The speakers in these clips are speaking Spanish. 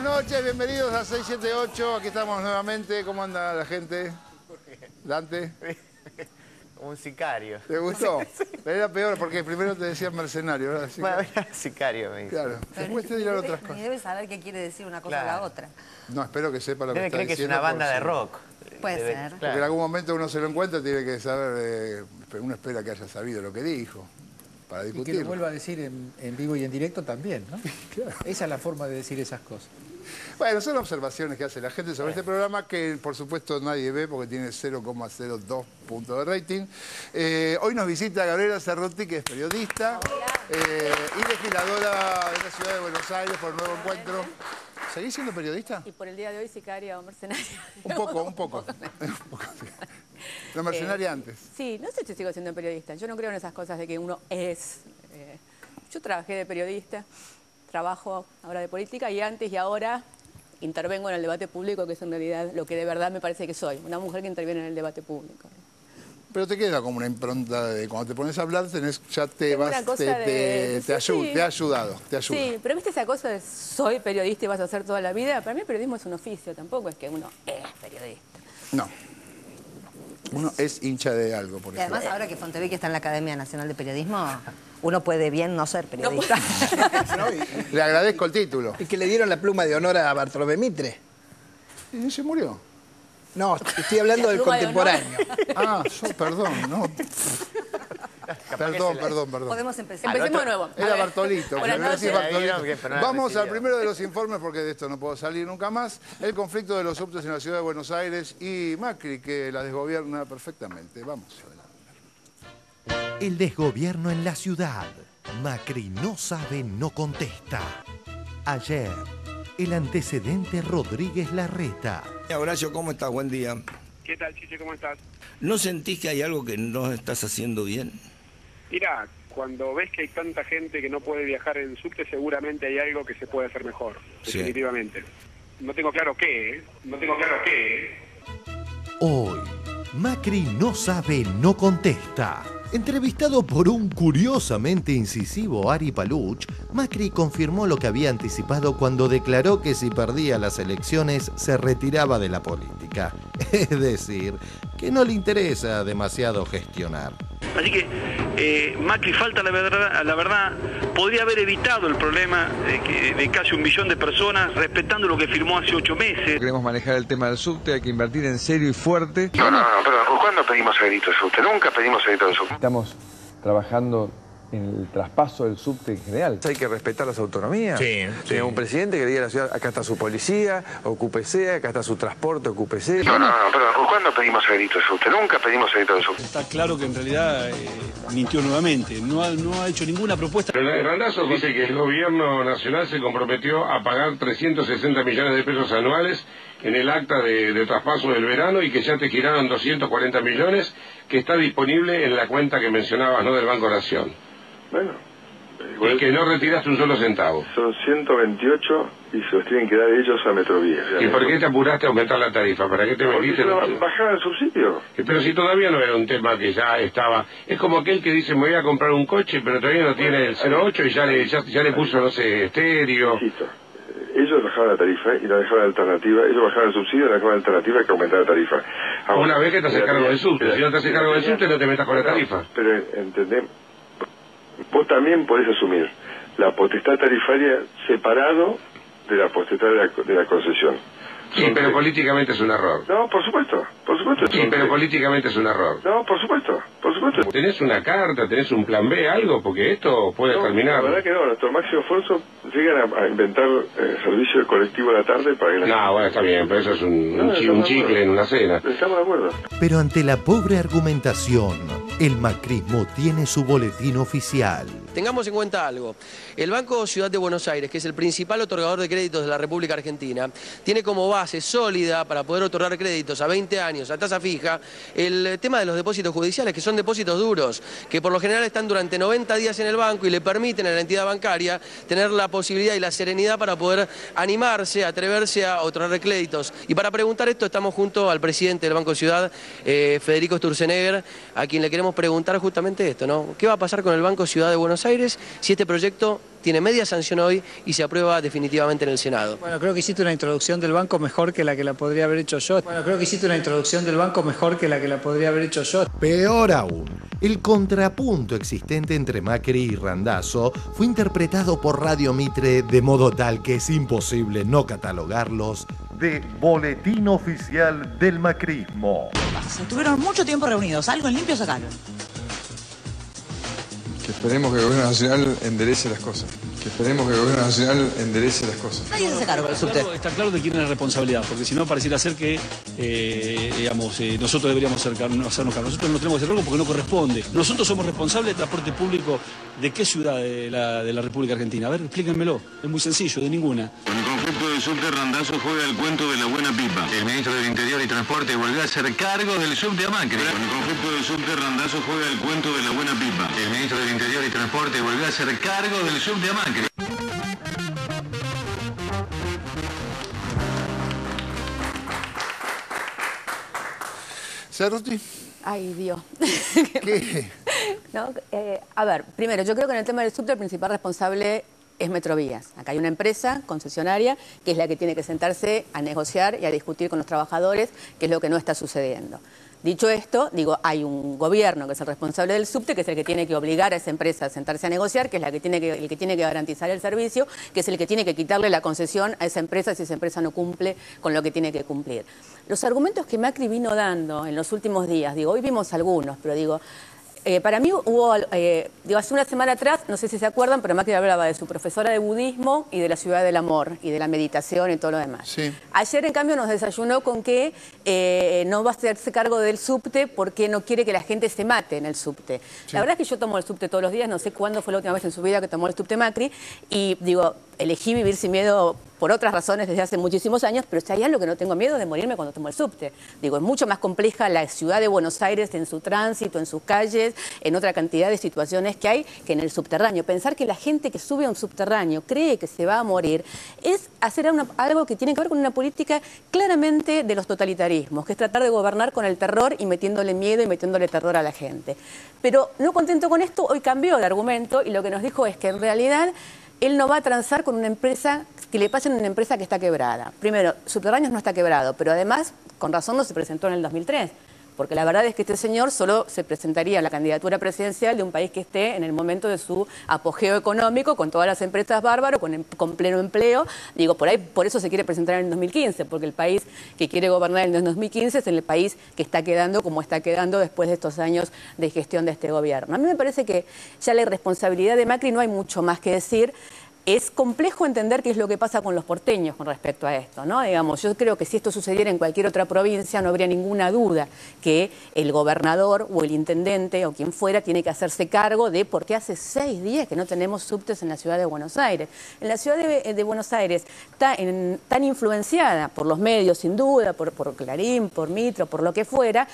buenas noches, bienvenidos a 678, aquí estamos nuevamente. ¿Cómo anda la gente? Dante. Un sicario. ¿Te gustó? Era peor porque primero te decían mercenario, ¿verdad? Bueno, sicario me dice. Claro, después te dirán otras cosas. Ni debe saber qué quiere decir una cosa o la otra. No, espero que sepa lo que está Debe creer que es diciendo. una banda de rock. Puede ser. Porque en algún momento uno se lo encuentra, tiene que saber, uno espera que haya sabido lo que dijo, para Y discutir. que lo vuelva a decir en vivo y en directo también, ¿no? Claro. Esa es la forma de decir esas cosas. Bueno, son observaciones que hace la gente sobre este programa que, por supuesto, nadie ve porque tiene 0,02 puntos de rating. Hoy nos visita Gabriela Cerruti, que es periodista y legisladora de la Ciudad de Buenos Aires por el Nuevo Encuentro. ¿Seguís siendo periodista? Y por el día de hoy sicaria o mercenaria. Un poco. La mercenaria antes. Sí, no sé si sigo siendo periodista. Yo no creo en esas cosas de que uno es. Yo trabajé de periodista, trabajo ahora de política y antes y ahora intervengo en el debate público, que es en realidad lo que de verdad me parece que soy, una mujer que interviene en el debate público. Pero te queda como una impronta de cuando te pones a hablar, ya te Tengo vas, una cosa te ha ayudado. Sí, pero viste esa cosa de soy periodista y vas a hacer toda la vida. Para mí el periodismo es un oficio, tampoco es que uno es periodista. No. Uno es hincha de algo, por Y ejemplo. además, ahora que Fontevecchia está en la Academia Nacional de Periodismo, uno puede bien no ser periodista. Le agradezco el título. Y que le dieron la pluma de honor a Bartolomé Mitre. ¿Y se murió? No, estoy hablando del pluma de contemporáneo. Perdón, no. Perdón. Podemos empezar. Empecemos de nuevo. Era Bartolito. Buenas me decís noches. Bartolito. Vamos al primero de los informes, porque de esto no puedo salir nunca más. El conflicto de los subtes en la Ciudad de Buenos Aires y Macri, que la desgobierna perfectamente. Vamos adelante. El desgobierno en la ciudad. Macri no sabe, no contesta. Ayer, el antecedente Rodríguez Larreta. Horacio, ¿cómo estás? Buen día. ¿Qué tal, Chiche? ¿Cómo estás? ¿No sentís que hay algo que no estás haciendo bien? Mira, cuando ves que hay tanta gente que no puede viajar en subte, seguramente hay algo que se puede hacer mejor, Sí. definitivamente. No tengo claro qué, ¿eh? No tengo claro qué. Hoy, Macri no sabe, no contesta. Entrevistado por un curiosamente incisivo Ari Paluch, Macri confirmó lo que había anticipado cuando declaró que si perdía las elecciones se retiraba de la política. Es decir, que no le interesa demasiado gestionar. Así que Macri, falta la verdad, podría haber evitado el problema de casi 1 millón de personas respetando lo que firmó hace 8 meses. Queremos manejar el tema del subte, hay que invertir en serio y fuerte. No, perdón, ¿cuándo pedimos crédito de subte? Nunca pedimos crédito de subte. Estamos trabajando en el traspaso del subte en general. Hay que respetar las autonomías. Sí. Tenemos un presidente que le diga a la ciudad, acá está su policía, ocúpese, acá está su transporte, ocúpese. No, perdón, ¿cuándo pedimos crédito de subte? Nunca pedimos crédito de subte. Está claro que en realidad mintió nuevamente, no ha hecho ninguna propuesta. Randazzo dice que el gobierno nacional se comprometió a pagar 360 millones de pesos anuales en el acta de traspaso del verano y que ya te giraron 240 millones que está disponible en la cuenta que mencionabas, ¿no?, del Banco Nación. Bueno, y que no retiraste un solo centavo. Son 128 y se los tienen que dar ellos a Metrovía. ¿Y por qué te apuraste a aumentar la tarifa? ¿Para qué te metiste? Bajar el subsidio. Pero si todavía no era un tema que ya estaba... Es como aquel que dice, me voy a comprar un coche, pero todavía no tiene el 08 y ya le puso, no sé, estéreo. Insisto, ellos bajaron la tarifa y la dejaron alternativa. Ellos bajaron el subsidio y la dejaron alternativa que aumentar la tarifa. Ahora, una vez que te haces cargo del subte. Si no te haces cargo del subte, no te metas con la tarifa. Pero entendemos. Vos también podés asumir la potestad tarifaria separado de la potestad de la concesión. Sí, pero políticamente es un error. No, por supuesto. Sí, pero políticamente es un error. No, por supuesto. ¿Tenés una carta, tenés un plan B, algo? Porque esto puede terminar. La verdad que no, nuestro máximo esfuerzo llegan a inventar servicio colectivo a la tarde para que la... No, bueno, está bien, pero eso es un chicle en una cena. Estamos de acuerdo. Pero ante la pobre argumentación, el macrismo tiene su boletín oficial. Tengamos en cuenta algo. El Banco Ciudad de Buenos Aires, que es el principal otorgador de créditos de la República Argentina, tiene como base sólida para poder otorgar créditos a 20 años a tasa fija el tema de los depósitos judiciales, que son depósitos duros, que por lo general están durante 90 días en el banco y le permiten a la entidad bancaria tener la posibilidad y la serenidad para poder animarse, atreverse a otorgar créditos. Y para preguntar esto estamos junto al presidente del Banco Ciudad, Federico Sturzenegger, a quien le queremos preguntar justamente esto, ¿no? ¿Qué va a pasar con el Banco Ciudad de Buenos Aires? Aires si este proyecto tiene media sanción hoy y se aprueba definitivamente en el Senado? Bueno, creo que hiciste una introducción del banco mejor que la podría haber hecho yo. Peor aún, el contrapunto existente entre Macri y Randazzo fue interpretado por Radio Mitre de modo tal que es imposible no catalogarlos de boletín oficial del macrismo. Estuvieron mucho tiempo reunidos, algo en limpio sacaron. Que esperemos que el gobierno nacional enderece las cosas. Nadie se hace cargo del subte. Está claro de quién es la responsabilidad, porque si no pareciera ser que, nosotros deberíamos hacernos cargo. Nosotros no tenemos que hacer cargo porque no corresponde. Nosotros somos responsables del transporte público de qué ciudad de la República Argentina. A ver, explíquenmelo. Es muy sencillo, de ninguna. Con el concepto del subte, Randazzo juega el cuento de la buena pipa. El ministro del Interior y Transporte volvió a hacer cargo del subte a Macri. Con el concepto del subte, Randazzo juega el cuento de la buena pipa. El ministro del Interior y Transporte volvió a hacer cargo del subte a Macri. Cerruti. Ay, Dios. ¿Qué? No, a ver, primero, yo creo que en el tema del subte el principal responsable es Metrovías. Acá hay una empresa concesionaria que es la que tiene que sentarse a negociar y a discutir con los trabajadores, que es lo que no está sucediendo. Dicho esto, digo, hay un gobierno que es el responsable del subte, que es el que tiene que obligar a esa empresa a sentarse a negociar, que es el que tiene que garantizar el servicio, que es el que tiene que quitarle la concesión a esa empresa si esa empresa no cumple con lo que tiene que cumplir. Los argumentos que Macri vino dando en los últimos días, digo, hoy vimos algunos, pero digo, para mí hubo, hace una semana atrás, no sé si se acuerdan, pero Macri hablaba de su profesora de budismo y de la ciudad del amor y de la meditación y todo lo demás. Sí. Ayer, en cambio, nos desayunó con que no va a hacerse cargo del subte porque no quiere que la gente se mate en el subte. Sí. La verdad es que yo tomo el subte todos los días, no sé cuándo fue la última vez en su vida que tomó el subte Macri, y digo, elegí vivir sin miedo por otras razones desde hace muchísimos años, pero si hay algo que no tengo miedo de morirme cuando tomo el subte. Digo, es mucho más compleja la ciudad de Buenos Aires en su tránsito, en sus calles, en otra cantidad de situaciones que hay que en el subterráneo. Pensar que la gente que sube a un subterráneo cree que se va a morir es hacer algo que tiene que ver con una política claramente de los totalitarismos, que es tratar de gobernar con el terror y metiéndole miedo y metiéndole terror a la gente. Pero no contento con esto, hoy cambió de argumento y lo que nos dijo es que en realidad él no va a transar con una empresa, que le pasen a una empresa que está quebrada. Primero, Subterráneos no está quebrado, pero además, con razón, no se presentó en el 2003. Porque la verdad es que este señor solo se presentaría a la candidatura presidencial de un país que esté en el momento de su apogeo económico, con todas las empresas bárbaras, con pleno empleo. Digo, por eso se quiere presentar en el 2015, porque el país que quiere gobernar en el 2015 es el país que está quedando como está quedando después de estos años de gestión de este gobierno. A mí me parece que ya la irresponsabilidad de Macri no hay mucho más que decir. Es complejo entender qué es lo que pasa con los porteños con respecto a esto, ¿no? Digamos, yo creo que si esto sucediera en cualquier otra provincia no habría ninguna duda que el gobernador o el intendente o quien fuera tiene que hacerse cargo de por qué hace 6 días que no tenemos subtes en la ciudad de Buenos Aires. En la ciudad de Buenos Aires, tan influenciada por los medios, sin duda, por Clarín, por Mitro, por lo que fuera.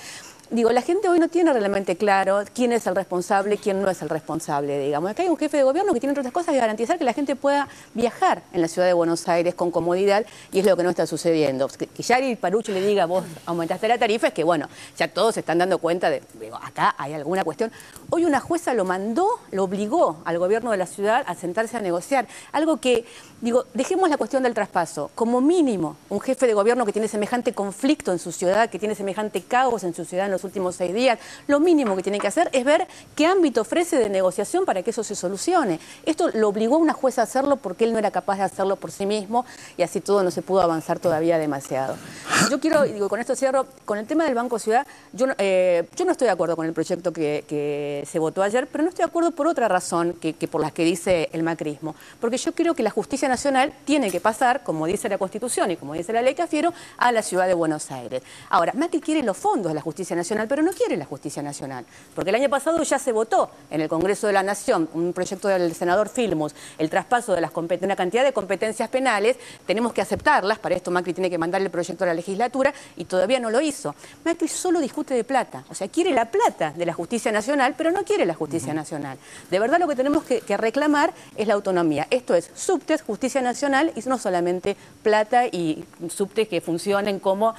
Digo, la gente hoy no tiene realmente claro quién es el responsable, quién no es el responsable, digamos. Acá hay un jefe de gobierno que tiene, entre otras cosas, que garantizar que la gente pueda viajar en la ciudad de Buenos Aires con comodidad, y es lo que no está sucediendo. Que Yari Parucci le diga, vos aumentaste la tarifa, es que, bueno, ya todos se están dando cuenta de, digo, acá hay alguna cuestión. Hoy una jueza lo obligó al gobierno de la ciudad a sentarse a negociar. Algo que, digo, dejemos la cuestión del traspaso. Como mínimo, un jefe de gobierno que tiene semejante conflicto en su ciudad, que tiene semejante caos en su ciudad en los últimos 6 días, lo mínimo que tiene que hacer es ver qué ámbito ofrece de negociación para que eso se solucione. Esto lo obligó a una jueza a hacerlo porque él no era capaz de hacerlo por sí mismo, y así todo no se pudo avanzar todavía demasiado. Yo quiero, digo, con esto cierro, con el tema del Banco Ciudad, yo no estoy de acuerdo con el proyecto que se votó ayer, pero no estoy de acuerdo por otra razón que por las que dice el macrismo. Porque yo creo que la justicia nacional tiene que pasar, como dice la Constitución y como dice la ley Cafiero, a la ciudad de Buenos Aires. Ahora, Macri quiere los fondos de la justicia nacional, pero no quiere la justicia nacional, porque el año pasado ya se votó en el Congreso de la Nación un proyecto del senador Filmus, el traspaso de una cantidad de competencias penales. Tenemos que aceptarlas, para esto Macri tiene que mandar el proyecto a la legislatura y todavía no lo hizo. Macri solo discute de plata, o sea, quiere la plata de la justicia nacional, pero no quiere la justicia nacional. De verdad lo que tenemos que reclamar es la autonomía. Esto es subtes, justicia nacional, y no solamente plata y subtes que funcionen como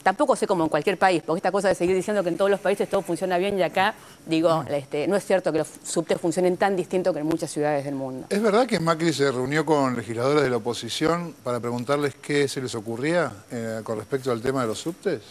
tampoco sé como en cualquier país, porque esta cosa de seguir diciendo que en todos los países todo funciona bien y acá, digo, no es cierto que los subtes funcionen tan distinto que en muchas ciudades del mundo. ¿Es verdad que Macri se reunió con legisladores de la oposición para preguntarles qué se les ocurría con respecto al tema de los subtes?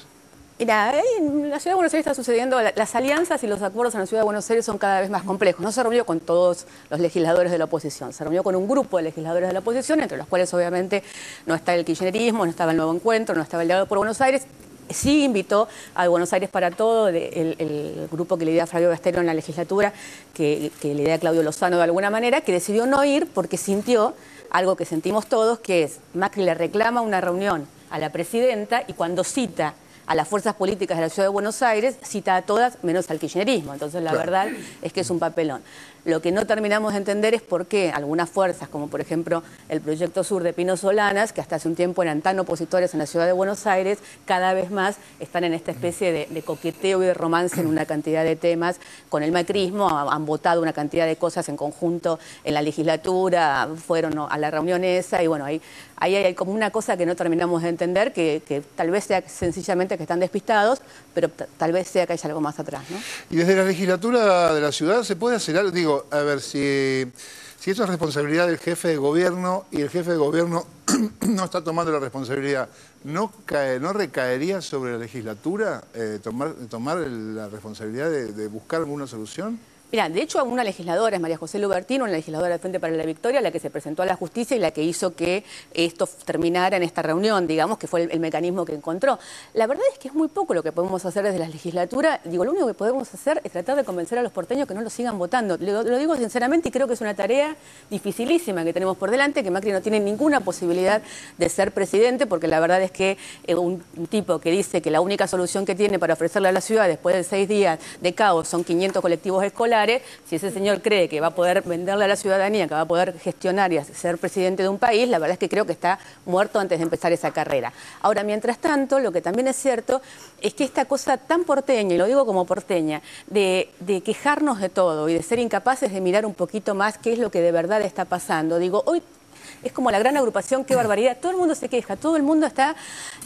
Mira, en la Ciudad de Buenos Aires está sucediendo, las alianzas y los acuerdos en la Ciudad de Buenos Aires son cada vez más complejos. No se reunió con todos los legisladores de la oposición, se reunió con un grupo de legisladores de la oposición, entre los cuales obviamente no está el kirchnerismo, no estaba el Nuevo Encuentro, no estaba el Diálogo por Buenos Aires. Sí invitó a Buenos Aires para Todo, el grupo que lidera Flavio Bastero en la legislatura, que lidera Claudio Lozano de alguna manera, que decidió no ir porque sintió algo que sentimos todos, que es Macri le reclama una reunión a la presidenta y cuando cita a las fuerzas políticas de la Ciudad de Buenos Aires, cita a todas menos al kirchnerismo. Entonces la verdad es que es un papelón. Lo que no terminamos de entender es por qué algunas fuerzas, como por ejemplo el Proyecto Sur de Pino Solanas, que hasta hace un tiempo eran tan opositores en la Ciudad de Buenos Aires, cada vez más están en esta especie de coqueteo y de romance en una cantidad de temas con el macrismo. Han votado una cantidad de cosas en conjunto en la legislatura, fueron a la reunión esa y bueno, ahí hay como una cosa que no terminamos de entender, que tal vez sea sencillamente que están despistados, pero tal vez sea que haya algo más atrás, ¿no? Y desde la legislatura de la ciudad se puede hacer algo, digo, a ver, si esto es responsabilidad del jefe de gobierno y el jefe de gobierno no está tomando la responsabilidad, ¿no recaería sobre la legislatura tomar la responsabilidad de buscar alguna solución? Mira, de hecho, una legisladora es María José Lubertino, una legisladora del Frente para la Victoria, la que se presentó a la justicia y la que hizo que esto terminara en esta reunión, digamos, que fue el mecanismo que encontró. La verdad es que es muy poco lo que podemos hacer desde la legislatura. Digo, lo único que podemos hacer es tratar de convencer a los porteños que no lo sigan votando. Lo digo sinceramente y creo que es una tarea dificilísima que tenemos por delante, que Macri no tiene ninguna posibilidad de ser presidente, porque la verdad es que un tipo que dice que la única solución que tiene para ofrecerle a la ciudad después de 6 días de caos son 500 colectivos escolares. Si ese señor cree que va a poder venderle a la ciudadanía, que va a poder gestionar y ser presidente de un país, la verdad es que creo que está muerto antes de empezar esa carrera. Ahora, mientras tanto, lo que también es cierto es que esta cosa tan porteña, y lo digo como porteña, de quejarnos de todo y de ser incapaces de mirar un poquito más qué es lo que de verdad está pasando. Digo, hoy es como la gran agrupación, qué barbaridad, todo el mundo se queja, todo el mundo está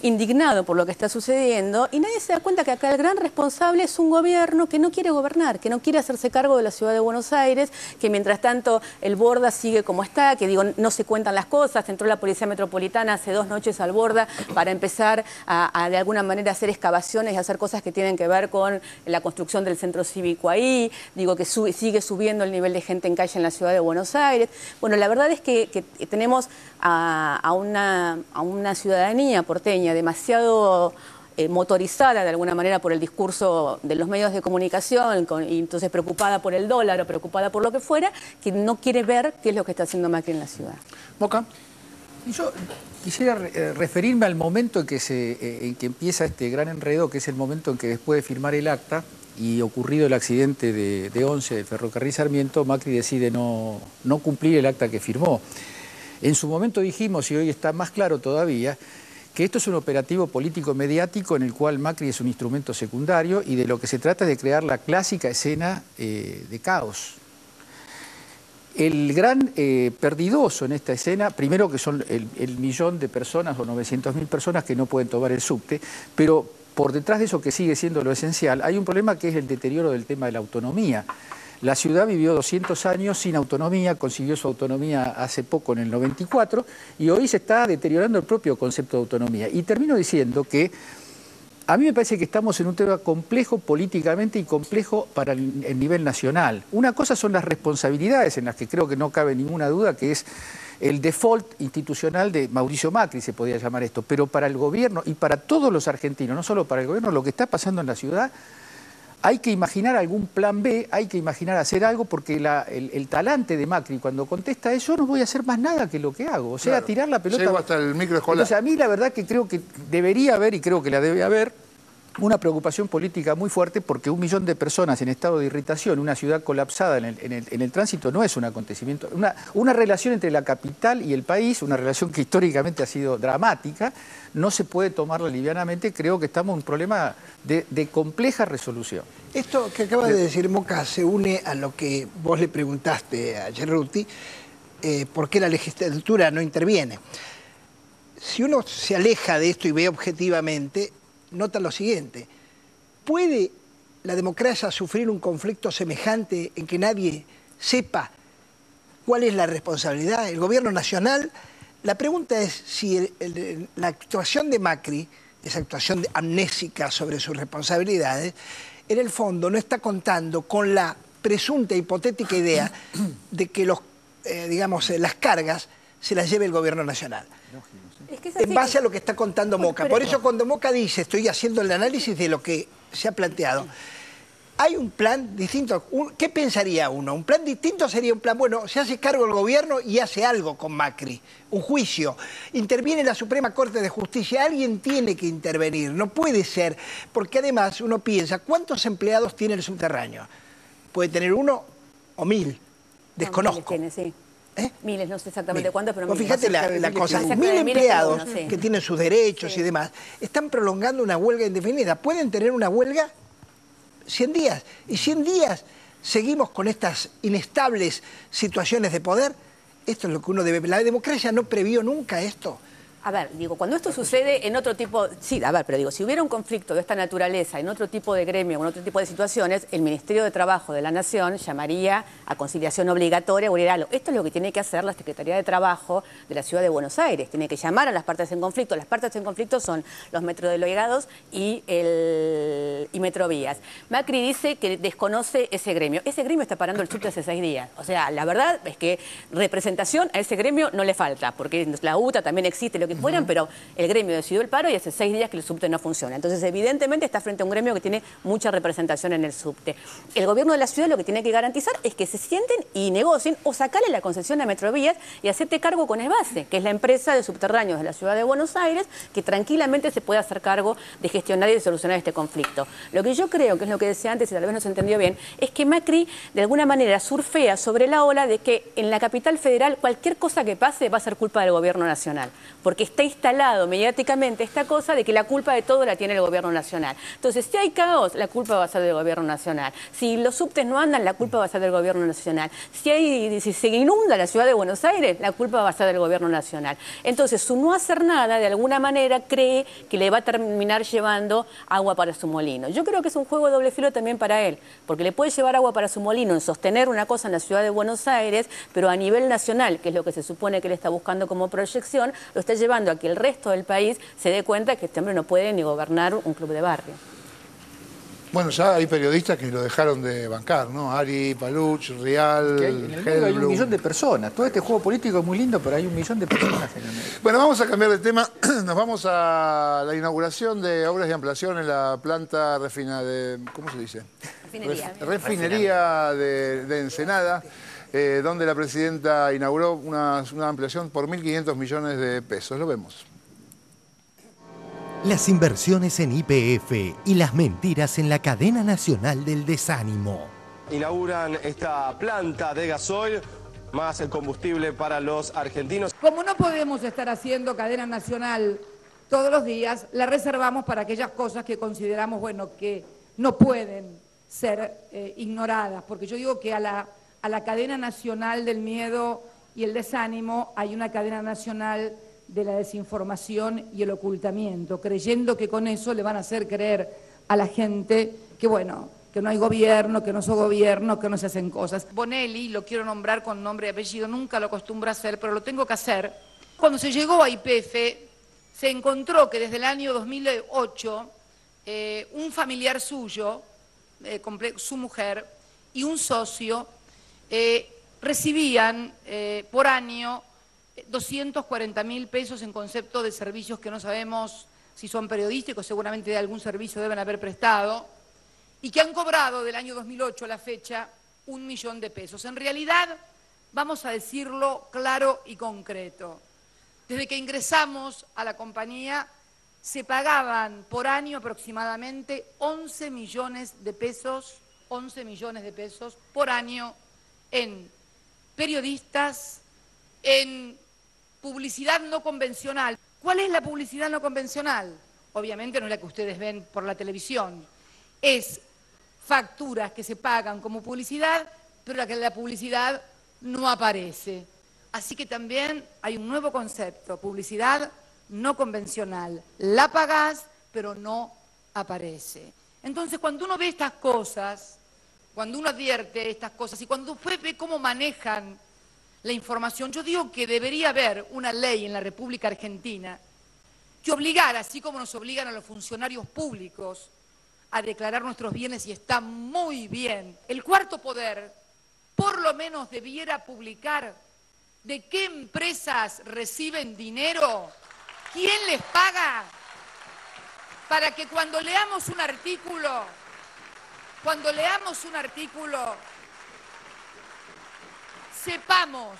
indignado por lo que está sucediendo y nadie se da cuenta que acá el gran responsable es un gobierno que no quiere gobernar, que no quiere hacerse cargo de la Ciudad de Buenos Aires, que mientras tanto el Borda sigue como está, que digo, no se cuentan las cosas. Entró la Policía Metropolitana hace 2 noches al Borda para empezar a de alguna manera hacer excavaciones y hacer cosas que tienen que ver con la construcción del centro cívico ahí, digo que sigue subiendo el nivel de gente en calle en la Ciudad de Buenos Aires. Bueno, la verdad es que tenemos a una ciudadanía porteña demasiado motorizada de alguna manera por el discurso de los medios de comunicación y entonces preocupada por el dólar o preocupada por lo que fuera, que no quiere ver qué es lo que está haciendo Macri en la ciudad. Moca. Yo quisiera referirme al momento en que empieza este gran enredo, que es el momento en que después de firmar el acta y ocurrido el accidente de 11 del ferrocarril Sarmiento, Macri decide no cumplir el acta que firmó. En su momento dijimos, y hoy está más claro todavía, que esto es un operativo político-mediático en el cual Macri es un instrumento secundario y de lo que se trata es de crear la clásica escena de caos. El gran perdidoso en esta escena, primero que son el millón de personas o 900.000 personas que no pueden tomar el subte, pero por detrás de eso que sigue siendo lo esencial, hay un problema que es el deterioro del tema de la autonomía. La ciudad vivió 200 años sin autonomía, consiguió su autonomía hace poco, en el 94, y hoy se está deteriorando el propio concepto de autonomía. Y termino diciendo que a mí me parece que estamos en un tema complejo políticamente y complejo para el nivel nacional. Una cosa son las responsabilidades, en las que creo que no cabe ninguna duda, que es el default institucional de Mauricio Macri, se podría llamar esto, pero para el gobierno y para todos los argentinos, no solo para el gobierno, lo que está pasando en la ciudad, hay que imaginar algún plan B, hay que imaginar hacer algo, porque el talante de Macri cuando contesta es: yo no voy a hacer más nada que lo que hago, o sea, claro, tirar la pelota. Llego hasta el microescolar. Entonces, a mí la verdad que creo que debería haber, y creo que la debe haber, una preocupación política muy fuerte, porque 1 millón de personas en estado de irritación, una ciudad colapsada en el tránsito, no es un acontecimiento. Una relación entre la capital y el país, una relación que históricamente ha sido dramática, no se puede tomarla livianamente. Creo que estamos en un problema de compleja resolución. Esto que acaba de decir Moca se une a lo que vos le preguntaste a Cerruti, por qué la legislatura no interviene. Si uno se aleja de esto y ve objetivamente, nota lo siguiente: ¿puede la democracia sufrir un conflicto semejante en que nadie sepa cuál es la responsabilidad? El gobierno nacional. La pregunta es si la actuación de Macri, esa actuación amnésica sobre sus responsabilidades, en el fondo no está contando con la presunta hipotética idea de que las cargas se las lleve el gobierno nacional. Es que es En base a lo que está contando Moca. Por eso cuando Moca dice, estoy haciendo el análisis de lo que se ha planteado, hay un plan distinto. ¿Qué pensaría uno? Un plan distinto sería un plan, bueno, se hace cargo el gobierno y hace algo con Macri, un juicio. Interviene la Suprema Corte de Justicia, alguien tiene que intervenir, no puede ser, porque además uno piensa, ¿cuántos empleados tiene el subterráneo? Puede tener 1 o 1000, desconozco. No, miles tiene, sí. Miles, no sé exactamente cuántos, pero Pues miles. fíjate la cosa, 1000 empleados que tienen sus derechos y demás, están prolongando una huelga indefinida. Pueden tener una huelga 100 días, y 100 días seguimos con estas inestables situaciones de poder. Esto es lo que uno debe... La democracia no previó nunca esto. A ver, digo, cuando esto sucede en otro tipo... Sí, a ver, pero digo, si hubiera un conflicto de esta naturaleza en otro tipo de gremio, en otro tipo de situaciones, el Ministerio de Trabajo de la Nación llamaría a conciliación obligatoria o algo. Esto es lo que tiene que hacer la Secretaría de Trabajo de la Ciudad de Buenos Aires. Tiene que llamar a las partes en conflicto. Las partes en conflicto son los metrodelegados y Metrovías. Macri dice que desconoce ese gremio. Ese gremio está parando el subte hace 6 días. O sea, la verdad es que representación a ese gremio no le falta, porque la UTA también existe, lo que fueran, pero el gremio decidió el paro y hace 6 días que el subte no funciona. Entonces, evidentemente, está frente a un gremio que tiene mucha representación en el subte. El gobierno de la ciudad lo que tiene que garantizar es que se sienten y negocien o sacarle la concesión a Metrovías y hacerte cargo con ESBACE, que es la empresa de subterráneos de la ciudad de Buenos Aires, que tranquilamente se puede hacer cargo de gestionar y de solucionar este conflicto. Lo que yo creo, que es lo que decía antes y tal vez no se entendió bien, es que Macri, de alguna manera, surfea sobre la ola de que en la capital federal cualquier cosa que pase va a ser culpa del gobierno nacional, porque está instalado mediáticamente esta cosa de que la culpa de todo la tiene el gobierno nacional. Entonces, si hay caos, la culpa va a ser del gobierno nacional. Si los subtes no andan, la culpa va a ser del gobierno nacional. Si se inunda la ciudad de Buenos Aires, la culpa va a ser del gobierno nacional. Entonces, su no hacer nada, de alguna manera, cree que le va a terminar llevando agua para su molino. Yo creo que es un juego de doble filo también para él, porque le puede llevar agua para su molino en sostener una cosa en la ciudad de Buenos Aires, pero a nivel nacional, que es lo que se supone que él está buscando como proyección, lo está llevando a que el resto del país se dé cuenta que este hombre no puede ni gobernar un club de barrio. Bueno, ya hay periodistas que lo dejaron de bancar, ¿no? Ari, Paluch, Rial, en el medio hay 1 millón de personas. Todo este juego político es muy lindo, pero hay 1 millón de personas en el medio. Bueno, vamos a cambiar de tema. Nos vamos a la inauguración de obras de ampliación en la planta ¿cómo se dice? Refinería de Ensenada, donde la presidenta inauguró una ampliación por 1.500 millones de pesos. Lo vemos. Las inversiones en YPF y las mentiras en la cadena nacional del desánimo. Inauguran esta planta de gasoil, más el combustible para los argentinos. Como no podemos estar haciendo cadena nacional todos los días, la reservamos para aquellas cosas que consideramos, bueno, que no pueden ser ignoradas. Porque yo digo que a la cadena nacional del miedo y el desánimo hay una cadena nacional de la desinformación y el ocultamiento, creyendo que con eso le van a hacer creer a la gente que, bueno, que no hay gobierno, que no soy gobierno, que no se hacen cosas. Bonelli, lo quiero nombrar con nombre y apellido, nunca lo acostumbro a hacer, pero lo tengo que hacer. Cuando se llegó a YPF, se encontró que desde el año 2008, un familiar suyo, su mujer, y un socio, recibían por año 240.000 pesos en concepto de servicios que no sabemos si son periodísticos, seguramente de algún servicio deben haber prestado, y que han cobrado del año 2008 a la fecha 1 millón de pesos. En realidad, vamos a decirlo claro y concreto, desde que ingresamos a la compañía se pagaban por año aproximadamente 11 millones de pesos por año en periodistas, en publicidad no convencional. ¿Cuál es la publicidad no convencional? Obviamente no es la que ustedes ven por la televisión. Es facturas que se pagan como publicidad, pero la publicidad no aparece. Así que también hay un nuevo concepto, publicidad no convencional. La pagás, pero no aparece. Entonces, cuando uno ve estas cosas, cuando uno advierte estas cosas y cuando usted ve cómo manejan la información, yo digo que debería haber una ley en la República Argentina que obligara, así como nos obligan a los funcionarios públicos a declarar nuestros bienes, y está muy bien. El cuarto poder por lo menos debiera publicar de qué empresas reciben dinero, quién les paga, para que cuando leamos un artículo, sepamos,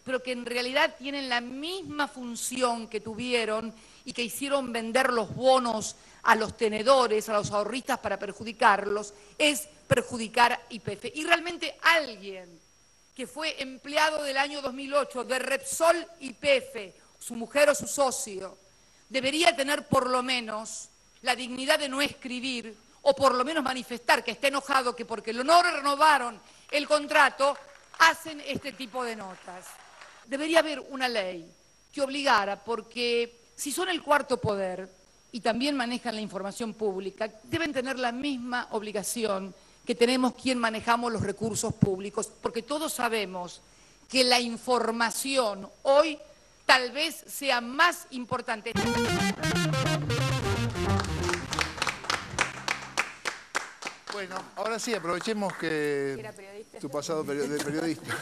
pero que en realidad tienen la misma función que tuvieron y que hicieron vender los bonos a los tenedores, a los ahorristas para perjudicarlos, es perjudicar a YPF. Y realmente alguien que fue empleado del año 2008 de Repsol YPF, su mujer o su socio, debería tener por lo menos la dignidad de no escribir o por lo menos manifestar que está enojado que porque no renovaron el contrato hacen este tipo de notas. Debería haber una ley que obligara, porque si son el cuarto poder y también manejan la información pública, deben tener la misma obligación que tenemos quien manejamos los recursos públicos, porque todos sabemos que la información hoy tal vez sea más importante. Bueno, ahora sí, aprovechemos que tu pasado de periodista.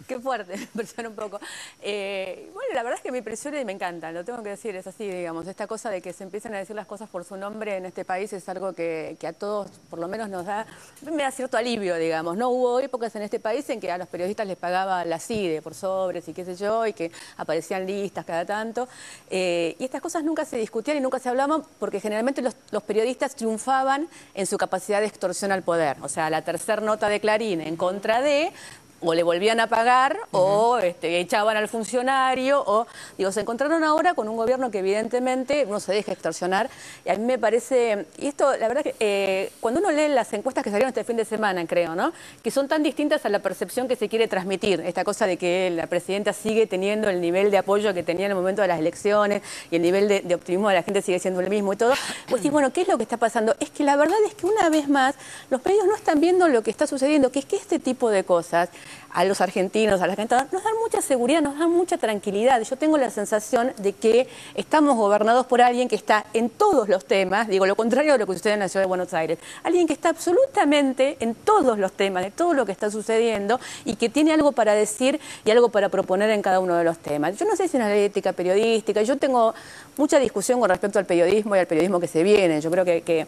Qué fuerte, me impresiona un poco. Bueno, la verdad es que me impresiona y me encanta, lo tengo que decir, es así, digamos. Esta cosa de que se empiecen a decir las cosas por su nombre en este país es algo que a todos, por lo menos, me da cierto alivio, digamos. No hubo épocas en este país en que a los periodistas les pagaba la CIDE por sobres y qué sé yo, y que aparecían listas cada tanto. Y estas cosas nunca se discutían y nunca se hablaban porque generalmente los periodistas triunfaban en su capacidad de extorsión al poder. O sea, la tercera nota de Clarín en contra de, o le volvían a pagar, o echaban al funcionario, o... Digo, se encontraron ahora con un gobierno que evidentemente no se deja extorsionar, y a mí me parece... Y esto, la verdad que cuando uno lee las encuestas que salieron este fin de semana, creo, ¿no?, que son tan distintas a la percepción que se quiere transmitir, esta cosa de que la presidenta sigue teniendo el nivel de apoyo que tenía en el momento de las elecciones, y el nivel de optimismo de la gente sigue siendo el mismo y todo, pues sí, bueno, ¿qué es lo que está pasando? Es que la verdad es que una vez más, los medios no están viendo lo que está sucediendo, que es que este tipo de cosas a los argentinos, a las argentinas, nos dan mucha seguridad, nos dan mucha tranquilidad. Yo tengo la sensación de que estamos gobernados por alguien que está en todos los temas, digo, lo contrario de lo que sucede en la ciudad de Buenos Aires, alguien que está absolutamente en todos los temas, de todo lo que está sucediendo, y que tiene algo para decir y algo para proponer en cada uno de los temas. Yo no sé si es una ley de ética periodística, yo tengo mucha discusión con respecto al periodismo y al periodismo que se viene. Yo creo que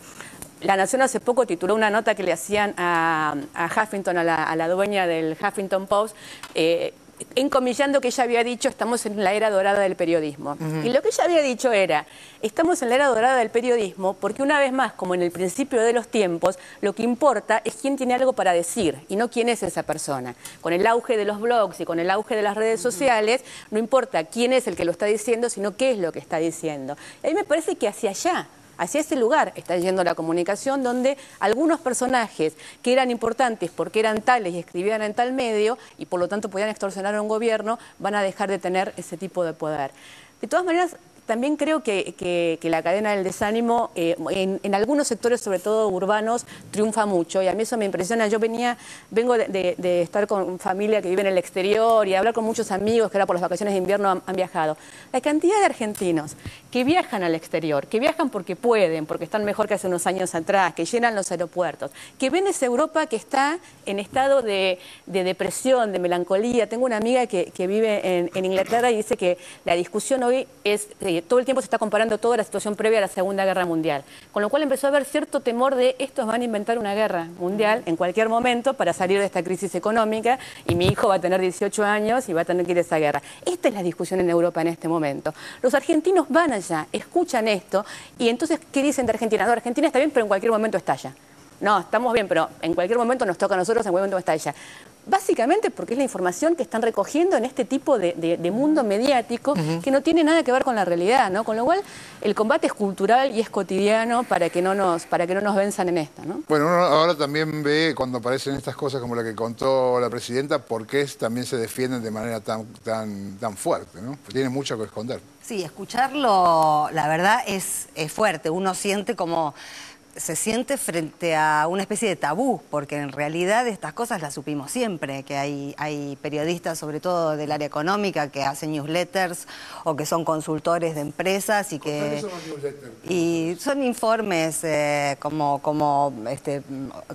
La Nación hace poco tituló una nota que le hacían a Huffington, a la dueña del Huffington Post, encomillando que ella había dicho: estamos en la era dorada del periodismo. Y lo que ella había dicho era: estamos en la era dorada del periodismo porque, una vez más, como en el principio de los tiempos, lo que importa es quién tiene algo para decir y no quién es esa persona. Con el auge de los blogs y con el auge de las redes sociales, no importa quién es el que lo está diciendo, sino qué es lo que está diciendo. Y a mí me parece que hacia allá, hacia ese lugar está yendo la comunicación, donde algunos personajes que eran importantes porque eran tales y escribían en tal medio y por lo tanto podían extorsionar a un gobierno, van a dejar de tener ese tipo de poder. De todas maneras, también creo que la cadena del desánimo en algunos sectores, sobre todo urbanos, triunfa mucho, y a mí eso me impresiona. Yo vengo de estar con familia que vive en el exterior y hablar con muchos amigos que ahora por las vacaciones de invierno han viajado. La cantidad de argentinos que viajan al exterior, que viajan porque pueden, porque están mejor que hace unos años atrás, que llenan los aeropuertos, que ven esa Europa que está en estado de depresión, de melancolía. Tengo una amiga que vive en Inglaterra y dice que la discusión hoy es... todo el tiempo se está comparando toda la situación previa a la Segunda Guerra Mundial, con lo cual empezó a haber cierto temor de estos van a inventar una guerra mundial en cualquier momento para salir de esta crisis económica, y mi hijo va a tener 18 años y va a tener que ir a esa guerra. Esta es la discusión en Europa en este momento. Los argentinos van allá, escuchan esto, y entonces, ¿qué dicen de Argentina? No, Argentina está bien, pero en cualquier momento estalla. No, estamos bien, pero en cualquier momento nos toca a nosotros, en cualquier momento estalla. Básicamente porque es la información que están recogiendo en este tipo de mundo mediático que no tiene nada que ver con la realidad, ¿no? Con lo cual el combate es cultural y es cotidiano para que no nos venzan en esto, ¿no? Bueno, uno ahora también ve cuando aparecen estas cosas como la que contó la presidenta, por qué también se defienden de manera tan fuerte, ¿no? Porque tienen mucho que esconder. Sí, escucharlo, la verdad, es fuerte. Uno siente como se siente frente a una especie de tabú, porque en realidad estas cosas las supimos siempre, que hay periodistas, sobre todo del área económica, que hacen newsletters o que son consultores de empresas y que... Y son informes como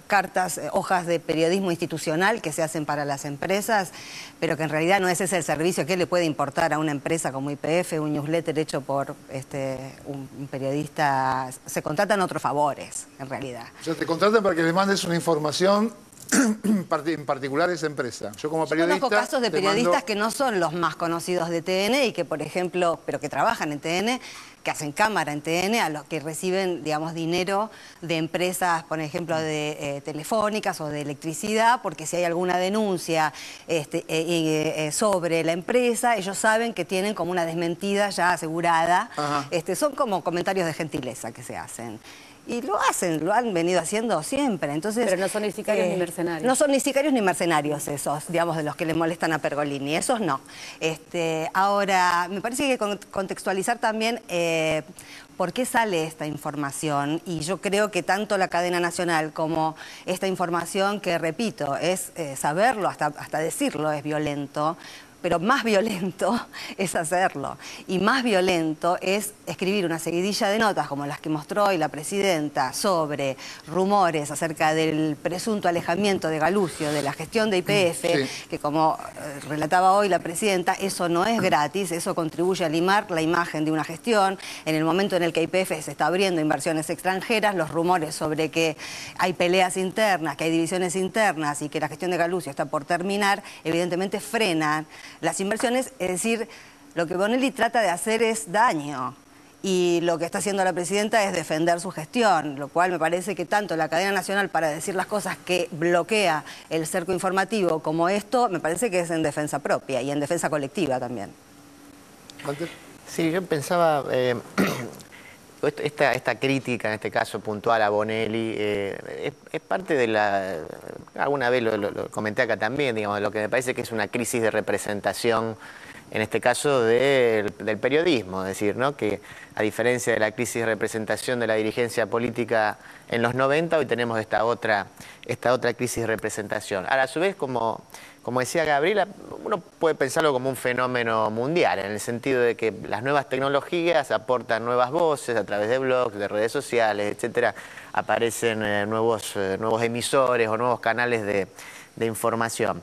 cartas, hojas de periodismo institucional que se hacen para las empresas, pero que en realidad no es ese el servicio que le puede importar a una empresa como YPF, un newsletter hecho por un periodista. Se contratan otros favores, en realidad. O sea, te contratan para que le mandes una información en particular a esa empresa. Yo como periodista... Conozco casos de periodistas que no son los más conocidos de TN y que, por ejemplo, pero que trabajan en TN, que hacen cámara en TN, a los que reciben, digamos, dinero de empresas, por ejemplo, de telefónicas o de electricidad, porque si hay alguna denuncia sobre la empresa, ellos saben que tienen como una desmentida ya asegurada. Son como comentarios de gentileza que se hacen. Y lo hacen, lo han venido haciendo siempre. Entonces, pero no son ni sicarios ni mercenarios. No son ni sicarios ni mercenarios esos, digamos, de los que le molestan a Pergolini. Esos no. Ahora, me parece que hay que contextualizar también por qué sale esta información. Y yo creo que tanto la cadena nacional como esta información, que repito, es saberlo, hasta decirlo es violento. Pero más violento es hacerlo. Y más violento es escribir una seguidilla de notas como las que mostró hoy la presidenta sobre rumores acerca del presunto alejamiento de Galucio de la gestión de YPF, que como relataba hoy la presidenta, eso no es gratis, eso contribuye a limar la imagen de una gestión. En el momento en el que YPF se está abriendo inversiones extranjeras, los rumores sobre que hay peleas internas, que hay divisiones internas y que la gestión de Galucio está por terminar, evidentemente frenan las inversiones. Es decir, lo que Bonelli trata de hacer es daño y lo que está haciendo la presidenta es defender su gestión, lo cual me parece que tanto la cadena nacional, para decir las cosas que bloquea el cerco informativo, como esto, me parece que es en defensa propia y en defensa colectiva también. Sí, yo pensaba... Esta crítica, en este caso puntual a Bonelli, es parte de la... Alguna vez lo comenté acá también, digamos, de lo que me parece que es una crisis de representación, en este caso del periodismo. Es decir, ¿no?, que a diferencia de la crisis de representación de la dirigencia política en los 90, hoy tenemos esta otra crisis de representación. Ahora, a su vez, como decía Gabriela, uno puede pensarlo como un fenómeno mundial, en el sentido de que las nuevas tecnologías aportan nuevas voces a través de blogs, de redes sociales, etcétera. Aparecen nuevos emisores o nuevos canales de información.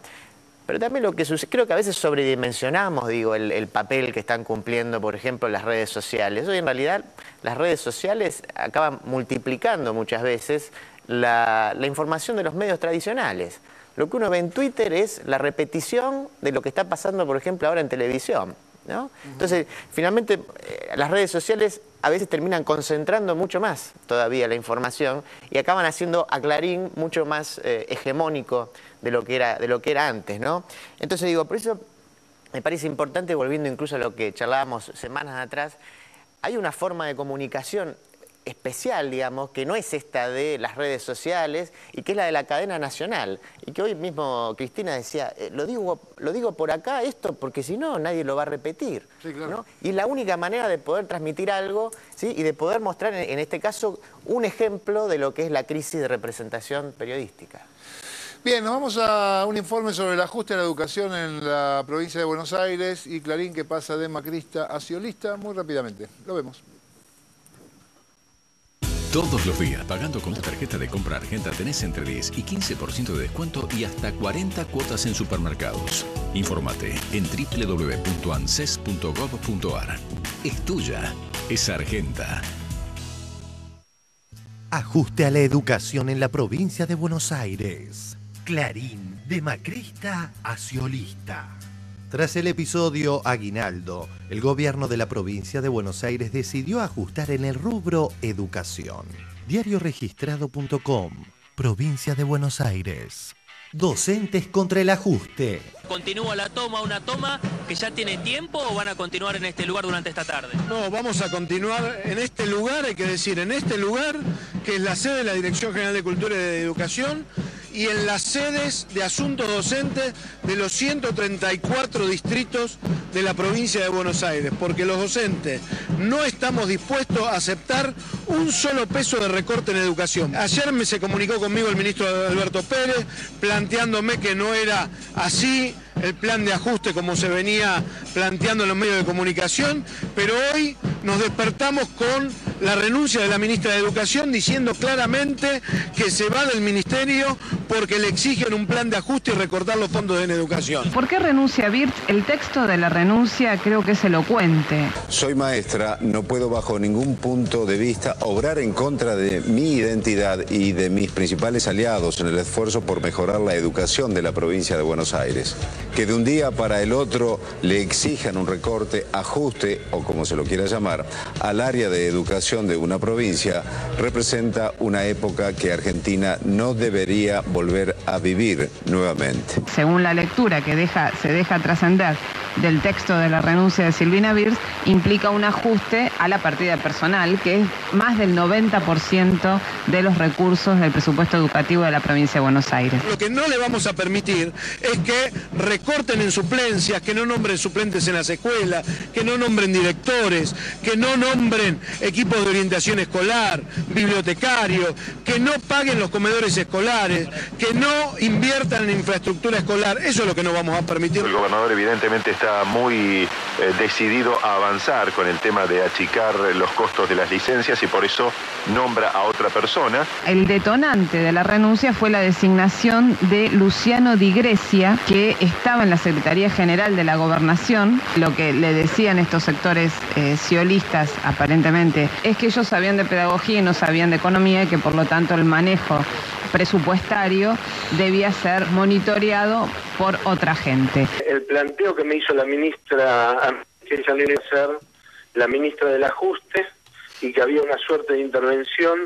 Pero también lo que sucede, creo que a veces sobredimensionamos, el papel que están cumpliendo, por ejemplo, las redes sociales. Hoy en realidad las redes sociales acaban multiplicando muchas veces la información de los medios tradicionales. Lo que uno ve en Twitter es la repetición de lo que está pasando, por ejemplo, ahora en televisión, ¿no? Entonces, finalmente, las redes sociales a veces terminan concentrando mucho más todavía la información y acaban haciendo a Clarín mucho más hegemónico de lo que era antes, ¿no? Entonces digo, por eso me parece importante, volviendo incluso a lo que charlábamos semanas atrás, hay una forma de comunicación especial, digamos, que no es esta de las redes sociales y que es la de la cadena nacional. Y que hoy mismo Cristina decía, lo digo por acá esto porque si no nadie lo va a repetir. Sí, claro. ¿No? Y es la única manera de poder transmitir algo, ¿sí?, y de poder mostrar en este caso un ejemplo de lo que es la crisis de representación periodística. Bien, nos vamos a un informe sobre el ajuste a la educación en la provincia de Buenos Aires y Clarín, que pasa de macrista a sciolista muy rápidamente. Lo vemos. Todos los días, pagando con tu tarjeta de compra Argenta, tenés entre 10 y 15% de descuento y hasta 40 cuotas en supermercados. Infórmate en www.anses.gov.ar. Es tuya, es Argenta. Ajuste a la educación en la provincia de Buenos Aires. Clarín, de macrista a sciolista. Tras el episodio Aguinaldo, el gobierno de la provincia de Buenos Aires decidió ajustar en el rubro educación. Diarioregistrado.com, provincia de Buenos Aires. Docentes contra el ajuste. ¿Continúa la toma, una toma que ya tiene tiempo, o van a continuar en este lugar durante esta tarde? No, vamos a continuar en este lugar, hay que decir, en este lugar, que es la sede de la Dirección General de Cultura y de Educación, y en las sedes de asuntos docentes de los 134 distritos de la provincia de Buenos Aires, porque los docentes no estamos dispuestos a aceptar un solo peso de recorte en educación. Ayer se comunicó conmigo el ministro Alberto Pérez, planteándome que no era así el plan de ajuste como se venía planteando en los medios de comunicación, pero hoy nos despertamos con la renuncia de la ministra de Educación diciendo claramente que se va del ministerio porque le exigen un plan de ajuste y recortar los fondos en educación. ¿Por qué renuncia Birtz? El texto de la renuncia creo que es elocuente. Soy maestra, no puedo bajo ningún punto de vista obrar en contra de mi identidad y de mis principales aliados en el esfuerzo por mejorar la educación de la provincia de Buenos Aires. Que de un día para el otro le exijan un recorte, ajuste o como se lo quiera llamar, al área de educación de una provincia representa una época que Argentina no debería volver a vivir nuevamente. Según la lectura que se deja trascender del texto de la renuncia de Silvina Birtz, implica un ajuste a la partida personal, que es más del 90% de los recursos del presupuesto educativo de la provincia de Buenos Aires. Lo que no le vamos a permitir es que recorten en suplencias, que no nombren suplentes en las escuelas, que no nombren directores, que no nombren equipos de orientación escolar, bibliotecarios, que no paguen los comedores escolares, que no inviertan en infraestructura escolar. Eso es lo que no vamos a permitir. El gobernador evidentemente está muy decidido a avanzar con el tema de achicar los costos de las licencias y por eso nombra a otra persona. El detonante de la renuncia fue la designación de Luciano Di Grecia, que estaba en la Secretaría General de la Gobernación. Lo que le decían estos sectores ciolistas, aparentemente, es que ellos sabían de pedagogía y no sabían de economía y que por lo tanto el manejo presupuestario debía ser monitoreado por otra gente. El planteo que me hizo la ministra, que ella no iba a ser la ministra del ajuste y que había una suerte de intervención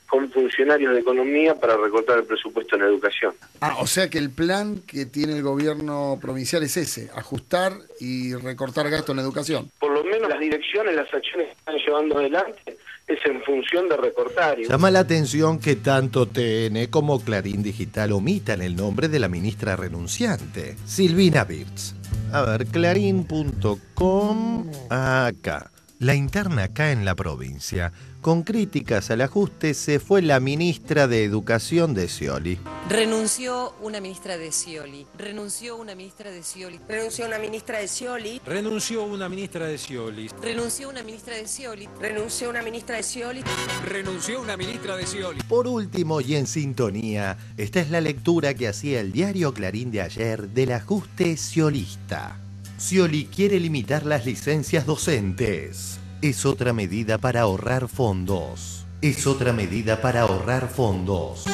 con funcionarios de economía para recortar el presupuesto en educación. O sea que el plan que tiene el gobierno provincial es ese, ajustar y recortar gasto en educación. Por lo menos las direcciones, las acciones que están llevando adelante es en función de recortar. Llama la atención que tanto TN como Clarín Digital omitan el nombre de la ministra renunciante, Silvina Birtz. A ver, clarín.com, acá. La interna acá en la provincia. Con críticas al ajuste se fue la ministra de Educación de Scioli. Renunció una ministra de Scioli. Renunció una ministra de Scioli. Renunció una ministra de Scioli. Renunció una ministra de Scioli. Renunció una ministra de Scioli. Renunció una ministra de Scioli. Renunció una ministra de Scioli. Por último y en sintonía, esta es la lectura que hacía el diario Clarín de ayer del ajuste sciolista. Scioli quiere limitar las licencias docentes. Es otra medida para ahorrar fondos. Es otra medida para ahorrar fondos.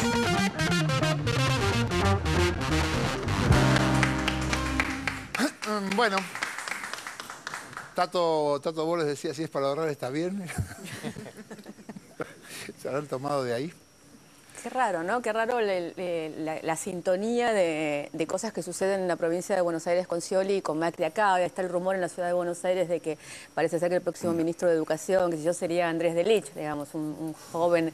Bueno, Tato Boles decía, si es para ahorrar está bien. ¿Se habrán tomado de ahí? Qué raro, ¿no? Qué raro la sintonía de cosas que suceden en la provincia de Buenos Aires con Scioli y con Macri acá. Ahora está el rumor en la ciudad de Buenos Aires de que parece ser que el próximo ministro de Educación, que si yo sería Andrés Delich, digamos, un joven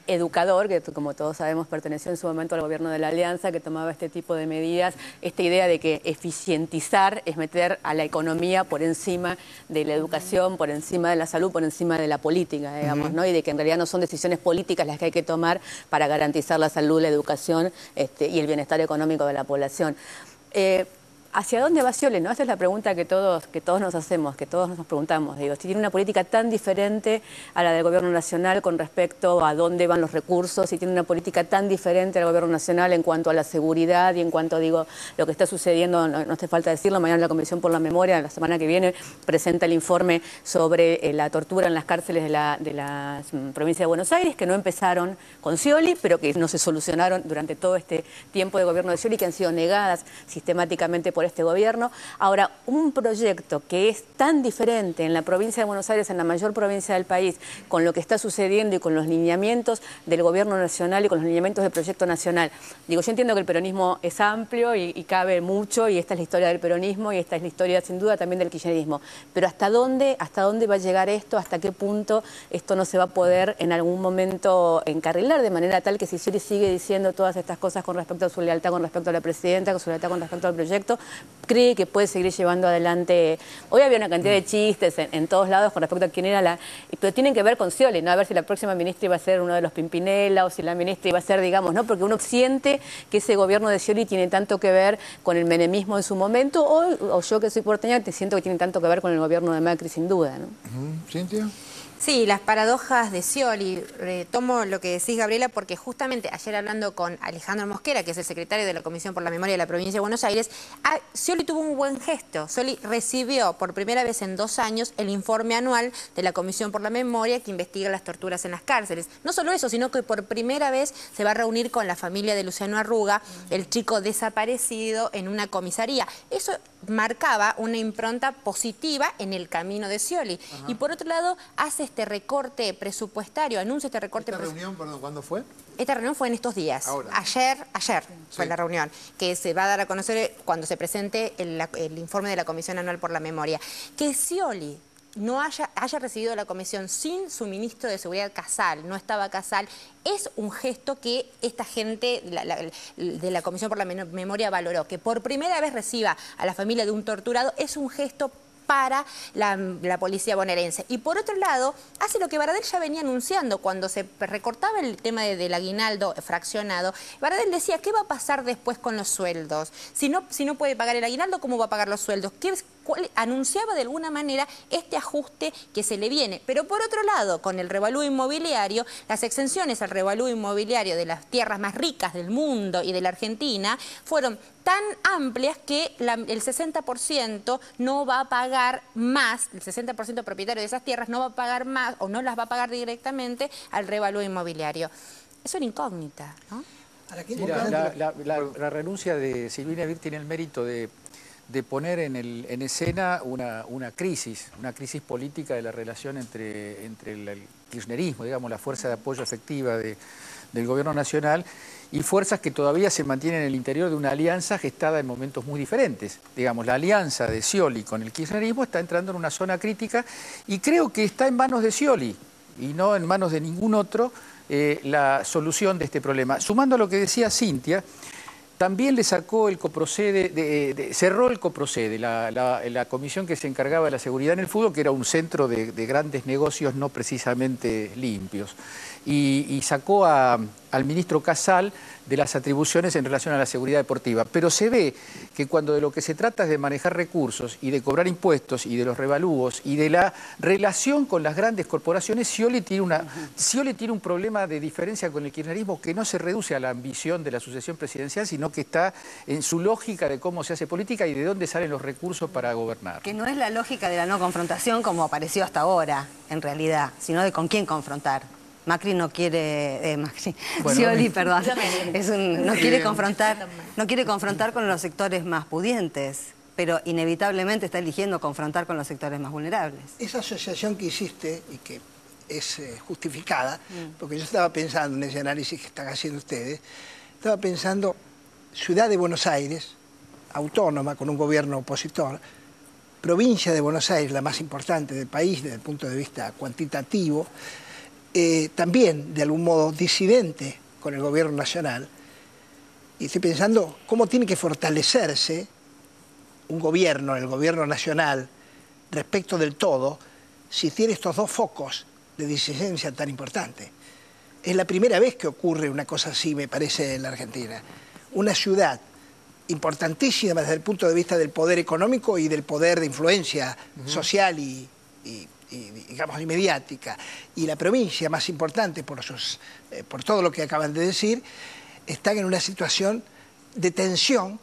educador, que como todos sabemos perteneció en su momento al gobierno de la Alianza, que tomaba este tipo de medidas, esta idea de que eficientizar es meter a la economía por encima de la educación, por encima de la salud, por encima de la política, digamos, ¿no? Y de que en realidad no son decisiones políticas las que hay que tomar para garantizar la salud, la educación y el bienestar económico de la población. ¿Hacia dónde va Scioli, no? Esa es la pregunta que todos nos hacemos, que todos nos preguntamos. Digo, si tiene una política tan diferente a la del gobierno nacional con respecto a dónde van los recursos, si tiene una política tan diferente al gobierno nacional en cuanto a la seguridad y en cuanto, digo, lo que está sucediendo, no hace falta decirlo, mañana la Comisión por la Memoria, la semana que viene, presenta el informe sobre la tortura en las cárceles de la provincia de Buenos Aires, que no empezaron con Scioli, pero que no se solucionaron durante todo este tiempo de gobierno de Scioli, que han sido negadas sistemáticamente por por este gobierno. Ahora, un proyecto que es tan diferente en la provincia de Buenos Aires, en la mayor provincia del país, con lo que está sucediendo y con los lineamientos del gobierno nacional y con los lineamientos del proyecto nacional. Digo, yo entiendo que el peronismo es amplio y cabe mucho, y esta es la historia del peronismo y esta es la historia sin duda también del kirchnerismo, pero ¿hasta dónde va a llegar esto? ¿Hasta qué punto esto no se va a poder en algún momento encarrilar de manera tal que si Scioli sigue diciendo todas estas cosas con respecto a su lealtad con respecto a la presidenta, con su lealtad con respecto al proyecto, cree que puede seguir llevando adelante? Hoy había una cantidad de chistes en todos lados con respecto a quién era la... Pero tienen que ver con Scioli, ¿no? A ver si la próxima ministra iba a ser uno de los Pimpinela o si la ministra iba a ser, digamos, ¿no? Porque uno siente que ese gobierno de Scioli tiene tanto que ver con el menemismo en su momento, o yo que soy porteña te siento que tiene tanto que ver con el gobierno de Macri, sin duda, ¿no? ¿Cintia? Sí, las paradojas de Scioli. Tomo lo que decís, Gabriela, porque justamente ayer hablando con Alejandro Mosquera, que es el secretario de la Comisión por la Memoria de la Provincia de Buenos Aires, Scioli tuvo un buen gesto. Scioli recibió por primera vez en 2 años el informe anual de la Comisión por la Memoria que investiga las torturas en las cárceles. No solo eso, sino que por primera vez se va a reunir con la familia de Luciano Arruga, el chico desaparecido, en una comisaría. Eso marcaba una impronta positiva en el camino de Scioli. Y por otro lado, hace este recorte presupuestario, anuncia este recorte presupuestario. ¿Esta reunión, perdón, cuándo fue? Esta reunión fue en estos días. Ahora. Ayer fue la reunión, que se va a dar a conocer cuando se presente el informe de la Comisión Anual por la Memoria. Que Scioli no haya recibido la comisión sin su ministro de Seguridad, Casal, no estaba Casal, es un gesto que esta gente de la Comisión por la Memoria valoró. Que por primera vez reciba a la familia de un torturado es un gesto para la policía bonaerense. Y por otro lado, hace lo que Baradel ya venía anunciando cuando se recortaba el tema del aguinaldo fraccionado. Baradel decía, ¿qué va a pasar después con los sueldos? Si no puede pagar el aguinaldo, ¿cómo va a pagar los sueldos? Anunciaba de alguna manera este ajuste que se le viene. Pero por otro lado, con el revalúo inmobiliario, las exenciones al revalúo inmobiliario de las tierras más ricas del mundo y de la Argentina fueron tan amplias que el 60% no va a pagar más, el 60% propietario de esas tierras no va a pagar más o no las va a pagar directamente al revalúo inmobiliario. Es una incógnita, ¿no? La renuncia de Silvina Vir tiene el mérito de poner en escena una crisis política de la relación entre el kirchnerismo, digamos, la fuerza de apoyo efectiva del gobierno nacional, y fuerzas que todavía se mantienen en el interior de una alianza gestada en momentos muy diferentes. Digamos, la alianza de Scioli con el kirchnerismo está entrando en una zona crítica y creo que está en manos de Scioli y no en manos de ningún otro la solución de este problema. Sumando a lo que decía Cintia, también le sacó el Coprocede, cerró el Coprocede, la comisión que se encargaba de la seguridad en el fútbol, que era un centro de grandes negocios no precisamente limpios. Y sacó al ministro Casal de las atribuciones en relación a la seguridad deportiva. Pero se ve que cuando de lo que se trata es de manejar recursos y de cobrar impuestos y de los revalúos y de la relación con las grandes corporaciones, Scioli tiene un problema de diferencia con el kirchnerismo que no se reduce a la ambición de la sucesión presidencial, sino que está en su lógica de cómo se hace política y de dónde salen los recursos para gobernar. Que no es la lógica de la no confrontación como apareció hasta ahora, en realidad, sino de con quién confrontar. Macri no quiere, Scioli, perdón, no quiere confrontar con los sectores más pudientes, pero inevitablemente está eligiendo confrontar con los sectores más vulnerables. Esa asociación que hiciste y que es justificada, porque yo estaba pensando en ese análisis que están haciendo ustedes, estaba pensando Ciudad de Buenos Aires, autónoma con un gobierno opositor, provincia de Buenos Aires, la más importante del país desde el punto de vista cuantitativo, también de algún modo disidente con el gobierno nacional, y estoy pensando cómo tiene que fortalecerse un gobierno, el gobierno nacional, respecto del todo, si tiene estos dos focos de disidencia tan importantes. Es la primera vez que ocurre una cosa así, me parece, en la Argentina. Una ciudad importantísima desde el punto de vista del poder económico y del poder de influencia social y digamos, y mediática, y la provincia más importante por todo lo que acaban de decir, están en una situación de tensión,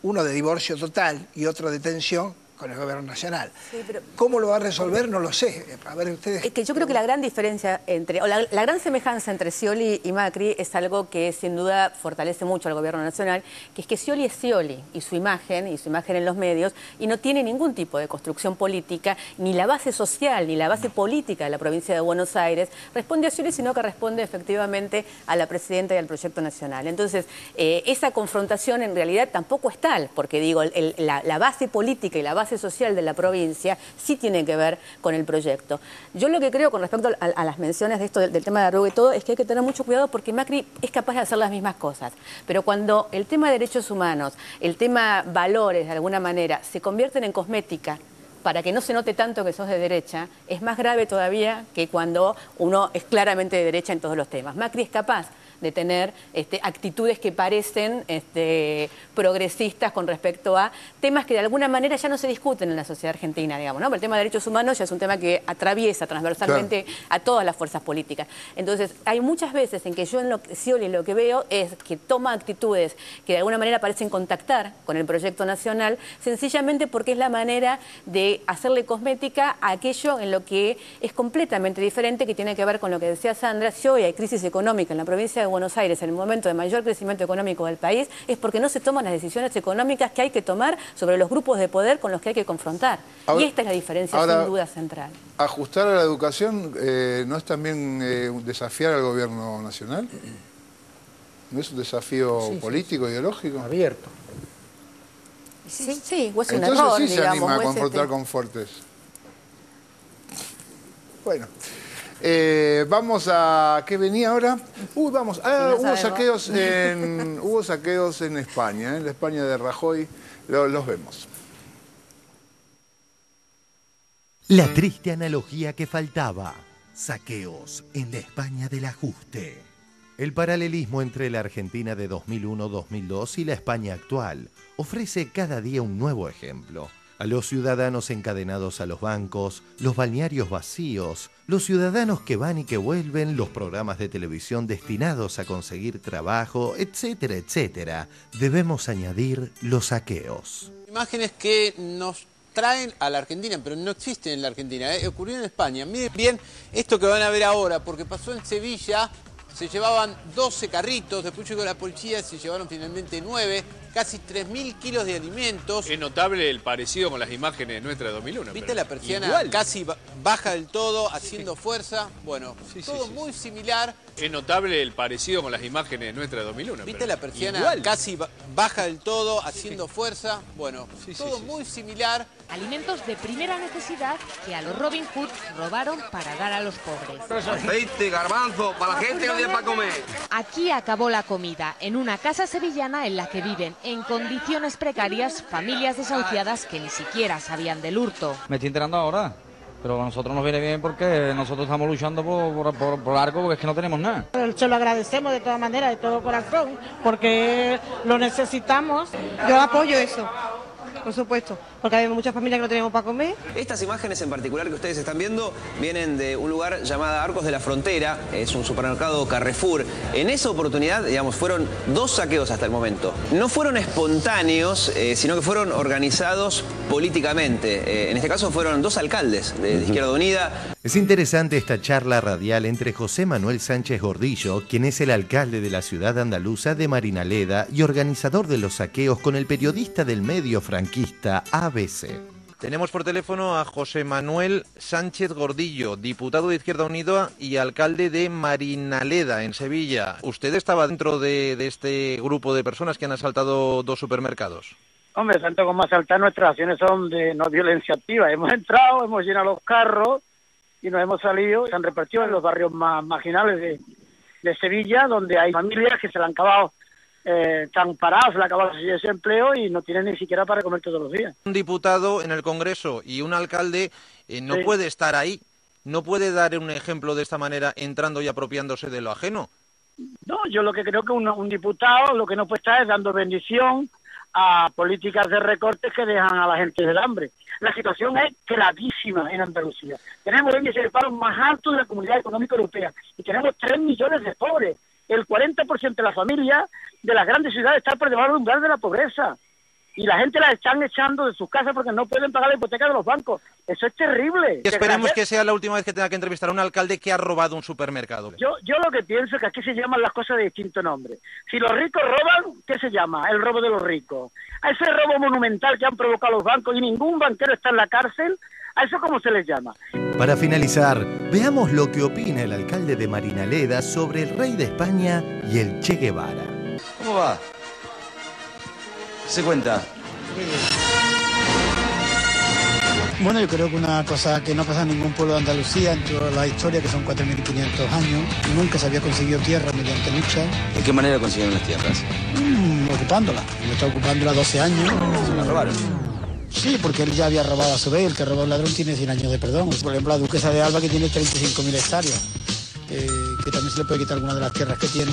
uno de divorcio total y otro de tensión con el gobierno nacional. Sí, pero... ¿Cómo lo va a resolver? No lo sé. A ver, ustedes... Es que yo creo que la gran diferencia entre, o la gran semejanza entre Scioli y Macri es algo que sin duda fortalece mucho al gobierno nacional, que es que Scioli es Scioli y su imagen en los medios, y no tiene ningún tipo de construcción política, ni la base social, ni la base política de la provincia de Buenos Aires responde a Scioli, sino que responde efectivamente a la presidenta y al proyecto nacional. Entonces, esa confrontación en realidad tampoco es tal, porque digo, la base política y la base social de la provincia sí tiene que ver con el proyecto. Yo lo que creo con respecto a las menciones de esto del tema de Arruga y todo, es que hay que tener mucho cuidado porque Macri es capaz de hacer las mismas cosas. Pero cuando el tema de derechos humanos, el tema valores de alguna manera, se convierten en cosmética para que no se note tanto que sos de derecha, es más grave todavía que cuando uno es claramente de derecha en todos los temas. Macri es capaz de tener actitudes que parecen progresistas con respecto a temas que de alguna manera ya no se discuten en la sociedad argentina, digamos, ¿no? Pero el tema de derechos humanos ya es un tema que atraviesa transversalmente a todas las fuerzas políticas. Entonces, hay muchas veces en que yo en Scioli lo que veo es que toma actitudes que de alguna manera parecen contactar con el proyecto nacional, sencillamente porque es la manera de hacerle cosmética a aquello en lo que es completamente diferente, que tiene que ver con lo que decía Sandra. Si hoy hay crisis económica en la provincia de Buenos Aires, en el momento de mayor crecimiento económico del país, es porque no se toman las decisiones económicas que hay que tomar sobre los grupos de poder con los que hay que confrontar. Y esta es la diferencia sin duda central. ¿Ajustar a la educación no es también desafiar al gobierno nacional? ¿No es un desafío político, ideológico? Abierto. Sí, o es un Entonces error, sí se digamos, anima a confrontar con Fortes. Bueno. Vamos a... ¿Qué venía ahora? Vamos. Hubo saqueos en España, en la España de Rajoy. Los vemos. La triste analogía que faltaba. Saqueos en la España del ajuste. El paralelismo entre la Argentina de 2001-2002 y la España actual ofrece cada día un nuevo ejemplo. A los ciudadanos encadenados a los bancos, los balnearios vacíos, los ciudadanos que van y que vuelven, los programas de televisión destinados a conseguir trabajo, etcétera, etcétera. Debemos añadir los saqueos. Imágenes que nos traen a la Argentina, pero no existen en la Argentina. Ocurrió en España. Miren bien esto que van a ver ahora, porque pasó en Sevilla. Se llevaban 12 carritos, después llegó la policía, se llevaron finalmente 9, casi 3.000 kilos de alimentos. Es notable el parecido con las imágenes nuestras de 2001. ¿Viste la persiana casi baja del todo, haciendo fuerza? Bueno, todo muy similar. Es notable el parecido con las imágenes nuestras de 2001. ¿Viste la persiana casi baja del todo, haciendo fuerza? Bueno, todo muy similar. Alimentos de primera necesidad que a los Robin Hood robaron para dar a los pobres. Aceite, garbanzo, para la gente que no tiene para comer. Aquí acabó la comida, en una casa sevillana en la que viven en condiciones precarias familias desahuciadas que ni siquiera sabían del hurto. Me estoy enterando ahora, pero a nosotros nos viene bien porque nosotros estamos luchando por algo, porque es que no tenemos nada. Se lo agradecemos de todas maneras, de todo corazón, porque lo necesitamos. Yo apoyo eso. Por supuesto, porque hay muchas familias que no tenemos para comer. Estas imágenes en particular que ustedes están viendo vienen de un lugar llamado Arcos de la Frontera, es un supermercado Carrefour. En esa oportunidad, digamos, fueron 2 saqueos hasta el momento. No fueron espontáneos, sino que fueron organizados políticamente. En este caso fueron 2 alcaldes de Izquierda Unida. Es interesante esta charla radial entre José Manuel Sánchez Gordillo, quien es el alcalde de la ciudad andaluza de Marinaleda y organizador de los saqueos, con el periodista del medio franquista ABC. Tenemos por teléfono a José Manuel Sánchez Gordillo, diputado de Izquierda Unida y alcalde de Marinaleda, en Sevilla. ¿Usted estaba dentro de este grupo de personas que han asaltado 2 supermercados? Hombre, tanto como asaltar, nuestras acciones son de no violencia activa. Hemos entrado, hemos llenado los carros y nos hemos salido. Se han repartido en los barrios más marginales de Sevilla, donde hay familias que se le han acabado, están parados, se le ha acabado su desempleo y no tienen ni siquiera para comer todos los días. Un diputado en el Congreso y un alcalde no puede estar ahí, no puede dar un ejemplo de esta manera, entrando y apropiándose de lo ajeno. No, yo lo que creo que un diputado lo que no puede estar es dando bendición a políticas de recortes que dejan a la gente del hambre. La situación es gravísima en Andalucía. Tenemos el índice de paro más alto de la Comunidad Económica Europea y tenemos 3 millones de pobres. El 40% de las familias de las grandes ciudades están por debajo del umbral de la pobreza. y la gente la están echando de sus casas porque no pueden pagar la hipoteca de los bancos. Eso es terrible. Y esperemos que sea la última vez que tenga que entrevistar a un alcalde que ha robado un supermercado. Yo lo que pienso es que aquí se llaman las cosas de distinto nombre. Si los ricos roban, ¿qué se llama? El robo de los ricos. A ese robo monumental que han provocado los bancos y ningún banquero está en la cárcel, ¿a eso cómo se les llama? Para finalizar, veamos lo que opina el alcalde de Marinaleda sobre el rey de España y el Che Guevara. ¿Cómo va? ¿Qué se cuenta? Bueno, yo creo que una cosa que no pasa en ningún pueblo de Andalucía en toda la historia, que son 4.500 años, nunca se había conseguido tierra mediante lucha. ¿De qué manera consiguieron las tierras? Ocupándolas. Yo estaba ocupándolas 12 años. ¿Se las robaron? Sí, porque él ya había robado a su vez. El que roba a un ladrón tiene 100 años de perdón. Por ejemplo, la duquesa de Alba, que tiene 35.000 hectáreas, que también se le puede quitar alguna de las tierras que tiene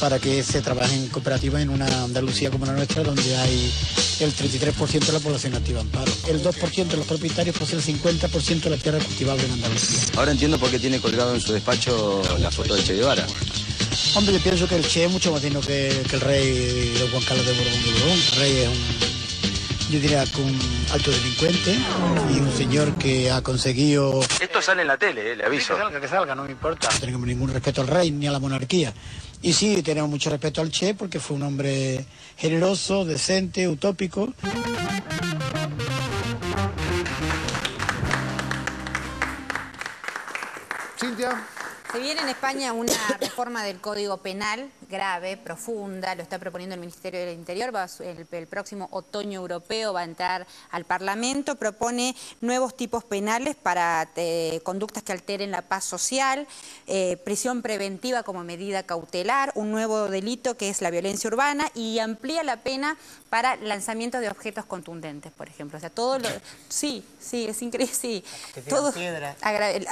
para que se trabaje en cooperativa en una Andalucía como la nuestra, donde hay el 33% de la población activa en paro. El 2% de los propietarios poseen el 50% de la tierra cultivable en Andalucía. Ahora entiendo por qué tiene colgado en su despacho la foto de Che Guevara. Hombre, yo pienso que el Che es mucho más digno que el rey de Juan Carlos de Borbón de Borbón. El rey es yo diría que un alto delincuente y un señor que ha conseguido... Esto sale en la tele, le aviso. Que salga, no me importa. No tenemos ningún respeto al rey ni a la monarquía. Y sí, tenemos mucho respeto al Che porque fue un hombre generoso, decente, utópico. Cintia. Se viene en España una reforma del Código Penal grave, profunda, lo está proponiendo el Ministerio del Interior, el próximo otoño europeo va a entrar al Parlamento, propone nuevos tipos penales para conductas que alteren la paz social, prisión preventiva como medida cautelar, un nuevo delito que es la violencia urbana y amplía la pena para lanzamiento de objetos contundentes, por ejemplo. O sea, todo lo... Sí, es increíble, sí. Todo,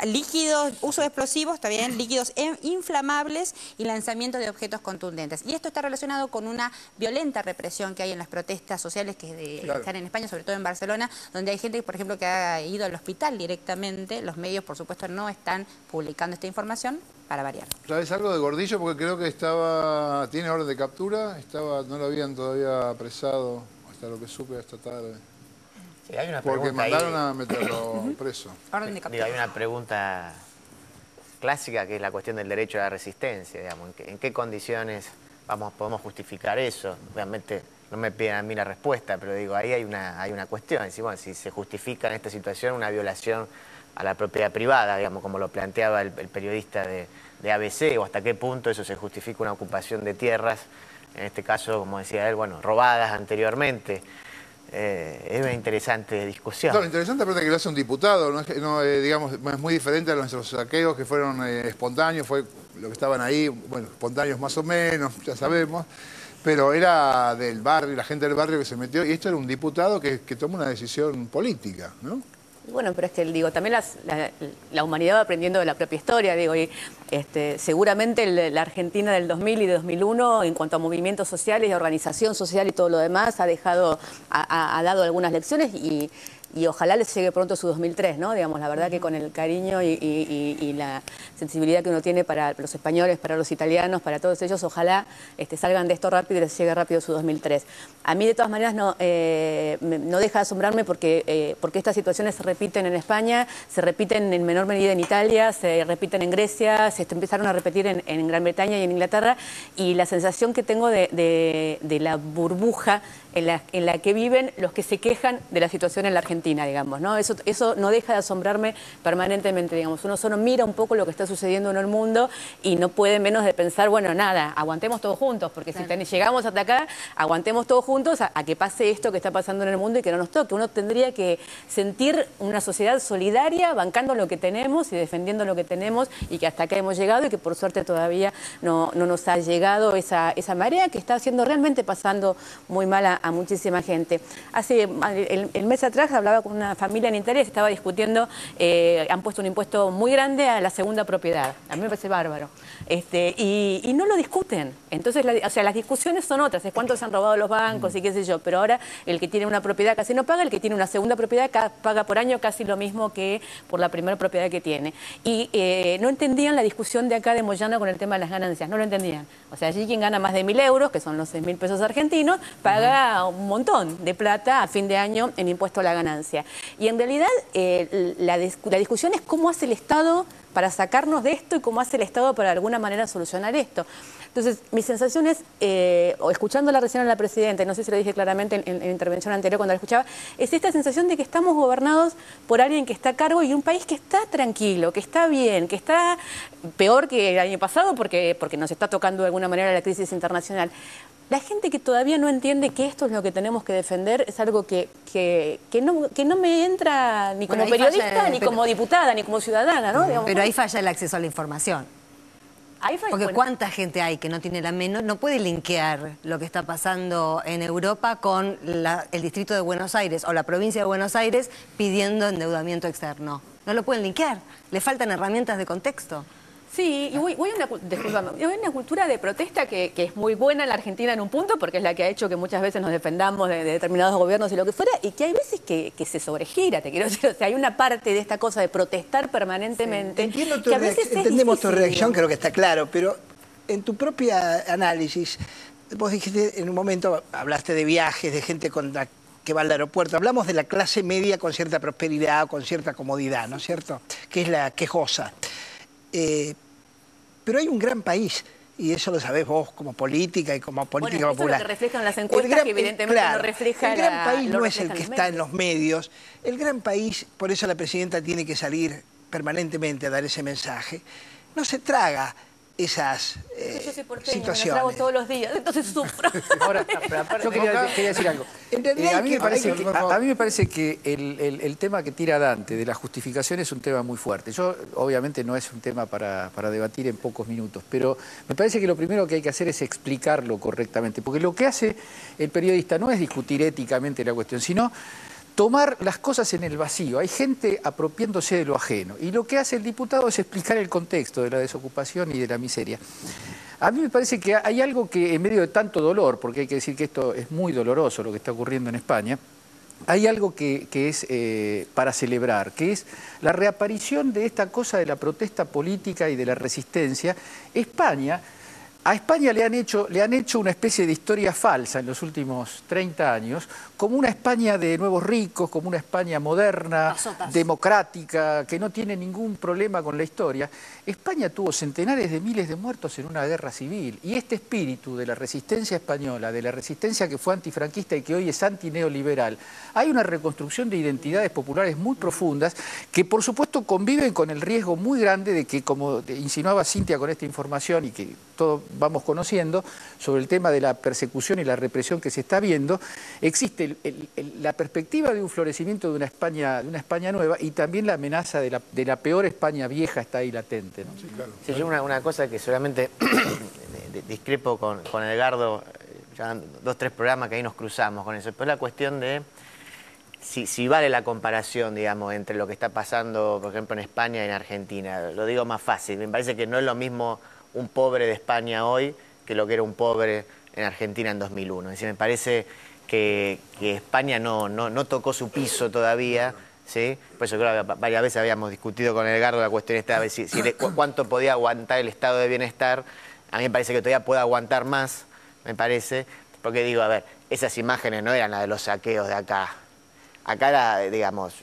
líquidos, uso de explosivos, está bien, líquidos inflamables y lanzamiento de objetos contundentes. Y esto está relacionado con una violenta represión que hay en las protestas sociales que están en España, sobre todo en Barcelona, donde hay gente, por ejemplo, que ha ido al hospital directamente. Los medios, por supuesto, no están publicando esta información, para variar. ¿Sabes algo de Gordillo? Porque creo que tiene orden de captura, no lo habían todavía apresado, hasta lo que supe esta tarde. Sí, hay una porque mandaron ahí. a meterlo preso. Orden de captura. Hay una pregunta clásica que es la cuestión del derecho a la resistencia, digamos. ¿En qué condiciones podemos justificar eso? Obviamente no me piden a mí la respuesta, pero digo, ahí hay una cuestión. Si se justifica en esta situación una violación a la propiedad privada, digamos, como lo planteaba el periodista de ABC, o hasta qué punto eso se justifica una ocupación de tierras, en este caso, como decía él, bueno, robadas anteriormente. Es una interesante discusión. No, lo interesante es que lo hace un diputado, digamos, es muy diferente a nuestros saqueos que fueron espontáneos, fue lo que estaban ahí, bueno, espontáneos más o menos, ya sabemos, pero era del barrio, la gente del barrio que se metió, y esto era un diputado que tomó una decisión política, ¿no? Bueno, pero es que también la humanidad va aprendiendo de la propia historia, y seguramente la Argentina del 2000 y de 2001, en cuanto a movimientos sociales y organización social y todo lo demás, ha dado algunas lecciones y ojalá les llegue pronto su 2003, ¿no? Digamos, la verdad que con el cariño y la sensibilidad que uno tiene para los españoles, para los italianos, para todos ellos, ojalá salgan de esto rápido y les llegue rápido su 2003. A mí, de todas maneras, no deja de asombrarme porque estas situaciones se repiten en España, se repiten en menor medida en Italia, se repiten en Grecia, se empezaron a repetir en Gran Bretaña y en Inglaterra, y la sensación que tengo de la burbuja en la que viven los que se quejan de la situación en la Argentina, digamos, ¿no? Eso no deja de asombrarme permanentemente, digamos. Uno solo mira un poco lo que está sucediendo en el mundo y no puede menos de pensar, bueno, nada, aguantemos todos juntos, porque si llegamos hasta acá, aguantemos todos juntos a que pase esto que está pasando en el mundo y que no nos toque. Uno tendría que sentir una sociedad solidaria, bancando lo que tenemos y defendiendo lo que tenemos, y que hasta acá hemos llegado y que por suerte todavía no nos ha llegado esa marea que está realmente pasando muy mal a muchísima gente. El mes atrás hablaba con una familia en interés, estaba discutiendo, han puesto un impuesto muy grande a la segunda propiedad. A mí me parece bárbaro. Y no lo discuten. Entonces, o sea, las discusiones son otras, es cuánto se han robado los bancos y qué sé yo, pero ahora el que tiene una propiedad casi no paga, el que tiene una segunda propiedad paga por año casi lo mismo que por la primera propiedad que tiene. Y no entendían la discusión de acá de Moyano con el tema de las ganancias, no lo entendían. O sea, allí quien gana más de 1.000 euros, que son los 6.000 pesos argentinos, paga un montón de plata a fin de año en impuesto a la ganancia. Y en realidad la discusión es cómo hace el Estado para sacarnos de esto y cómo hace el Estado para de alguna manera solucionar esto. Entonces, mi sensación es, o escuchándola recién a la Presidenta, no sé si lo dije claramente en la intervención anterior cuando la escuchaba, es esta sensación de que estamos gobernados por alguien que está a cargo y un país que está tranquilo, que está bien, que está peor que el año pasado porque nos está tocando de alguna manera la crisis internacional. La gente que todavía no entiende que esto es lo que tenemos que defender es algo que no me entra ni como periodista, ni como diputada, ni como ciudadana, ¿no? Digamos, pero ahí falla el acceso a la información. Porque cuánta gente hay que no tiene la menor, no puede linkear lo que está pasando en Europa con el distrito de Buenos Aires o la provincia de Buenos Aires pidiendo endeudamiento externo. No lo pueden linkear, le faltan herramientas de contexto. Sí, y voy a una cultura de protesta que es muy buena en la Argentina en un punto, porque es la que ha hecho que muchas veces nos defendamos de determinados gobiernos y lo que fuera, y que hay veces que se sobregira, te quiero decir. O sea, hay una parte de esta cosa de protestar permanentemente. Sí. Entendemos tu reacción, creo que está claro, pero en tu propia análisis, vos dijiste en un momento, hablaste de viajes, de gente que va al aeropuerto. Hablamos de la clase media con cierta prosperidad, con cierta comodidad, ¿no es cierto? Que es la quejosa. Pero hay un gran país, y eso lo sabés vos como política y como política popular. Eso es lo que reflejan las encuestas, que evidentemente no refleja el gran país no es el que está en los medios. El gran país, por eso la Presidenta tiene que salir permanentemente a dar ese mensaje, no se traga esas yo soy porteña, situaciones. me lo trago todos los días, entonces sufro. Ahora, yo quería decir algo. A mí me parece que el tema que tira Dante de la justificación es un tema muy fuerte. Obviamente no es un tema para debatir en pocos minutos, pero me parece que lo primero que hay que hacer es explicarlo correctamente, porque lo que hace el periodista no es discutir éticamente la cuestión, sino tomar las cosas en el vacío. Hay gente apropiándose de lo ajeno. Y lo que hace el diputado es explicar el contexto de la desocupación y de la miseria. A mí me parece que hay algo que en medio de tanto dolor, porque hay que decir que esto es muy doloroso lo que está ocurriendo en España, hay algo que es para celebrar, que es la reaparición de esta cosa de la protesta política y de la resistencia. A España le han hecho una especie de historia falsa en los últimos 30 años, como una España de nuevos ricos, como una España moderna, democrática, que no tiene ningún problema con la historia. España tuvo centenares de miles de muertos en una guerra civil, y este espíritu de la resistencia española, de la resistencia que fue antifranquista y que hoy es antineoliberal, hay una reconstrucción de identidades populares muy profundas que por supuesto conviven con el riesgo muy grande de que, como insinuaba Cintia con esta información y que todos vamos conociendo, sobre el tema de la persecución y la represión que se está viendo, existe la perspectiva de un florecimiento de una España nueva, y también la amenaza de la peor España vieja está ahí latente, ¿no? Sí, claro. Sí, yo una cosa que seguramente discrepo con Edgardo, ya 2 o 3 programas que ahí nos cruzamos con eso, pero es la cuestión de si vale la comparación, digamos, entre lo que está pasando, por ejemplo, en España y en Argentina. Lo digo más fácil, me parece que no es lo mismo un pobre de España hoy que lo que era un pobre en Argentina en 2001. Es decir, me parece que España no tocó su piso todavía, ¿sí? Por eso creo que varias veces habíamos discutido con Edgardo la cuestión esta de cuánto podía aguantar el estado de bienestar. A mí me parece que todavía puede aguantar más, me parece, porque digo, a ver, esas imágenes no eran las de los saqueos de acá. Acá era, digamos,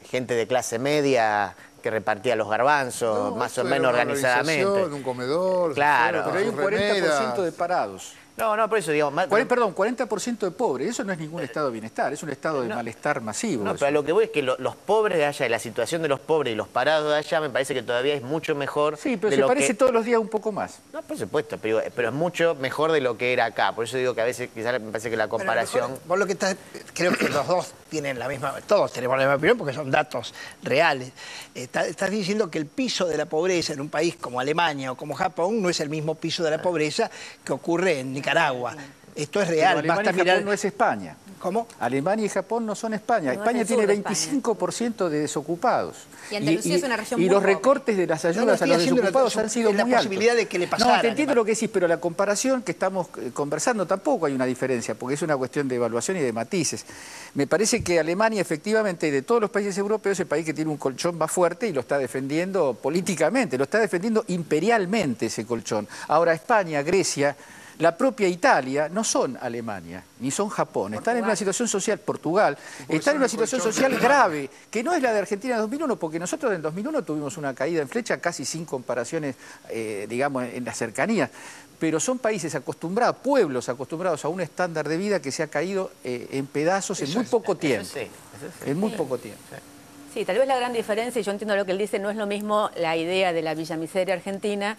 gente de clase media que repartía los garbanzos, más o menos organizadamente. Un comedor, claro. Pero hay un 40% de parados. No, por eso digo... Perdón, 40% de pobres. Eso no es ningún estado de bienestar, es un estado de malestar masivo. No, pero a lo que voy es que los pobres de allá, y la situación de los pobres y los parados de allá, me parece que todavía es mucho mejor. Sí, pero se parece todos los días un poco más. No, por supuesto, pero es mucho mejor de lo que era acá. Por eso digo que a veces quizás me parece que la comparación... Vos lo que estás... Creo que los dos tienen la misma... Todos tenemos la misma opinión porque son datos reales. Estás diciendo que el piso de la pobreza en un país como Alemania o como Japón no es el mismo piso de la pobreza que ocurre en Nicaragua. Esto es real. Pero Alemania y Japón no es España. ¿Cómo? Alemania y Japón no son España. No, España es el tiene sur de 25% de desocupados. Y Andalucía es una región y muy los pobre. recortes de las ayudas a los desocupados han sido muy altos. La posibilidad de que le pasara. No, te entiendo lo que decís, pero la comparación que estamos conversando tampoco hay una diferencia, porque es una cuestión de evaluación y de matices. Me parece que Alemania, efectivamente, de todos los países europeos, es el país que tiene un colchón más fuerte y lo está defendiendo políticamente, lo está defendiendo imperialmente ese colchón. Ahora, España, Grecia, la propia Italia no son Alemania, ni son Japón. Están en una situación social, Portugal, están en una situación social grave, que no es la de Argentina en 2001, porque nosotros en 2001 tuvimos una caída en flecha casi sin comparaciones, digamos, en las cercanías. Pero son países acostumbrados, pueblos acostumbrados a un estándar de vida que se ha caído en pedazos en muy poco tiempo. En muy poco tiempo. Sí, tal vez la gran diferencia, y yo entiendo lo que él dice, no es lo mismo la idea de la Villa Miseria argentina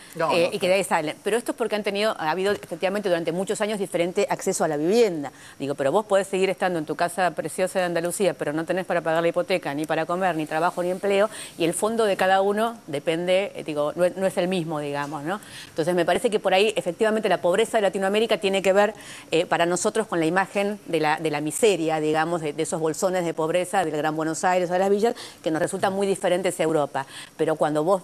y que de ahí salen. Pero esto es porque ha habido efectivamente durante muchos años diferente acceso a la vivienda. Digo, pero vos podés seguir estando en tu casa preciosa de Andalucía, pero no tenés para pagar la hipoteca, ni para comer, ni trabajo, ni empleo, y el fondo de cada uno depende, digo, no es el mismo, digamos, ¿no? Entonces me parece que por ahí efectivamente la pobreza de Latinoamérica tiene que ver para nosotros con la imagen de la miseria, digamos, de esos bolsones de pobreza del Gran Buenos Aires o de las villas, que nos resultan muy diferentes a Europa. Pero cuando vos,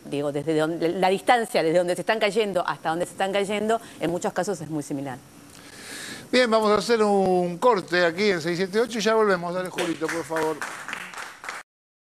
digo, desde la distancia, desde donde se están cayendo hasta donde se están cayendo, en muchos casos es muy similar. Bien, vamos a hacer un corte aquí en 678 y ya volvemos. Dale, Julito, por favor.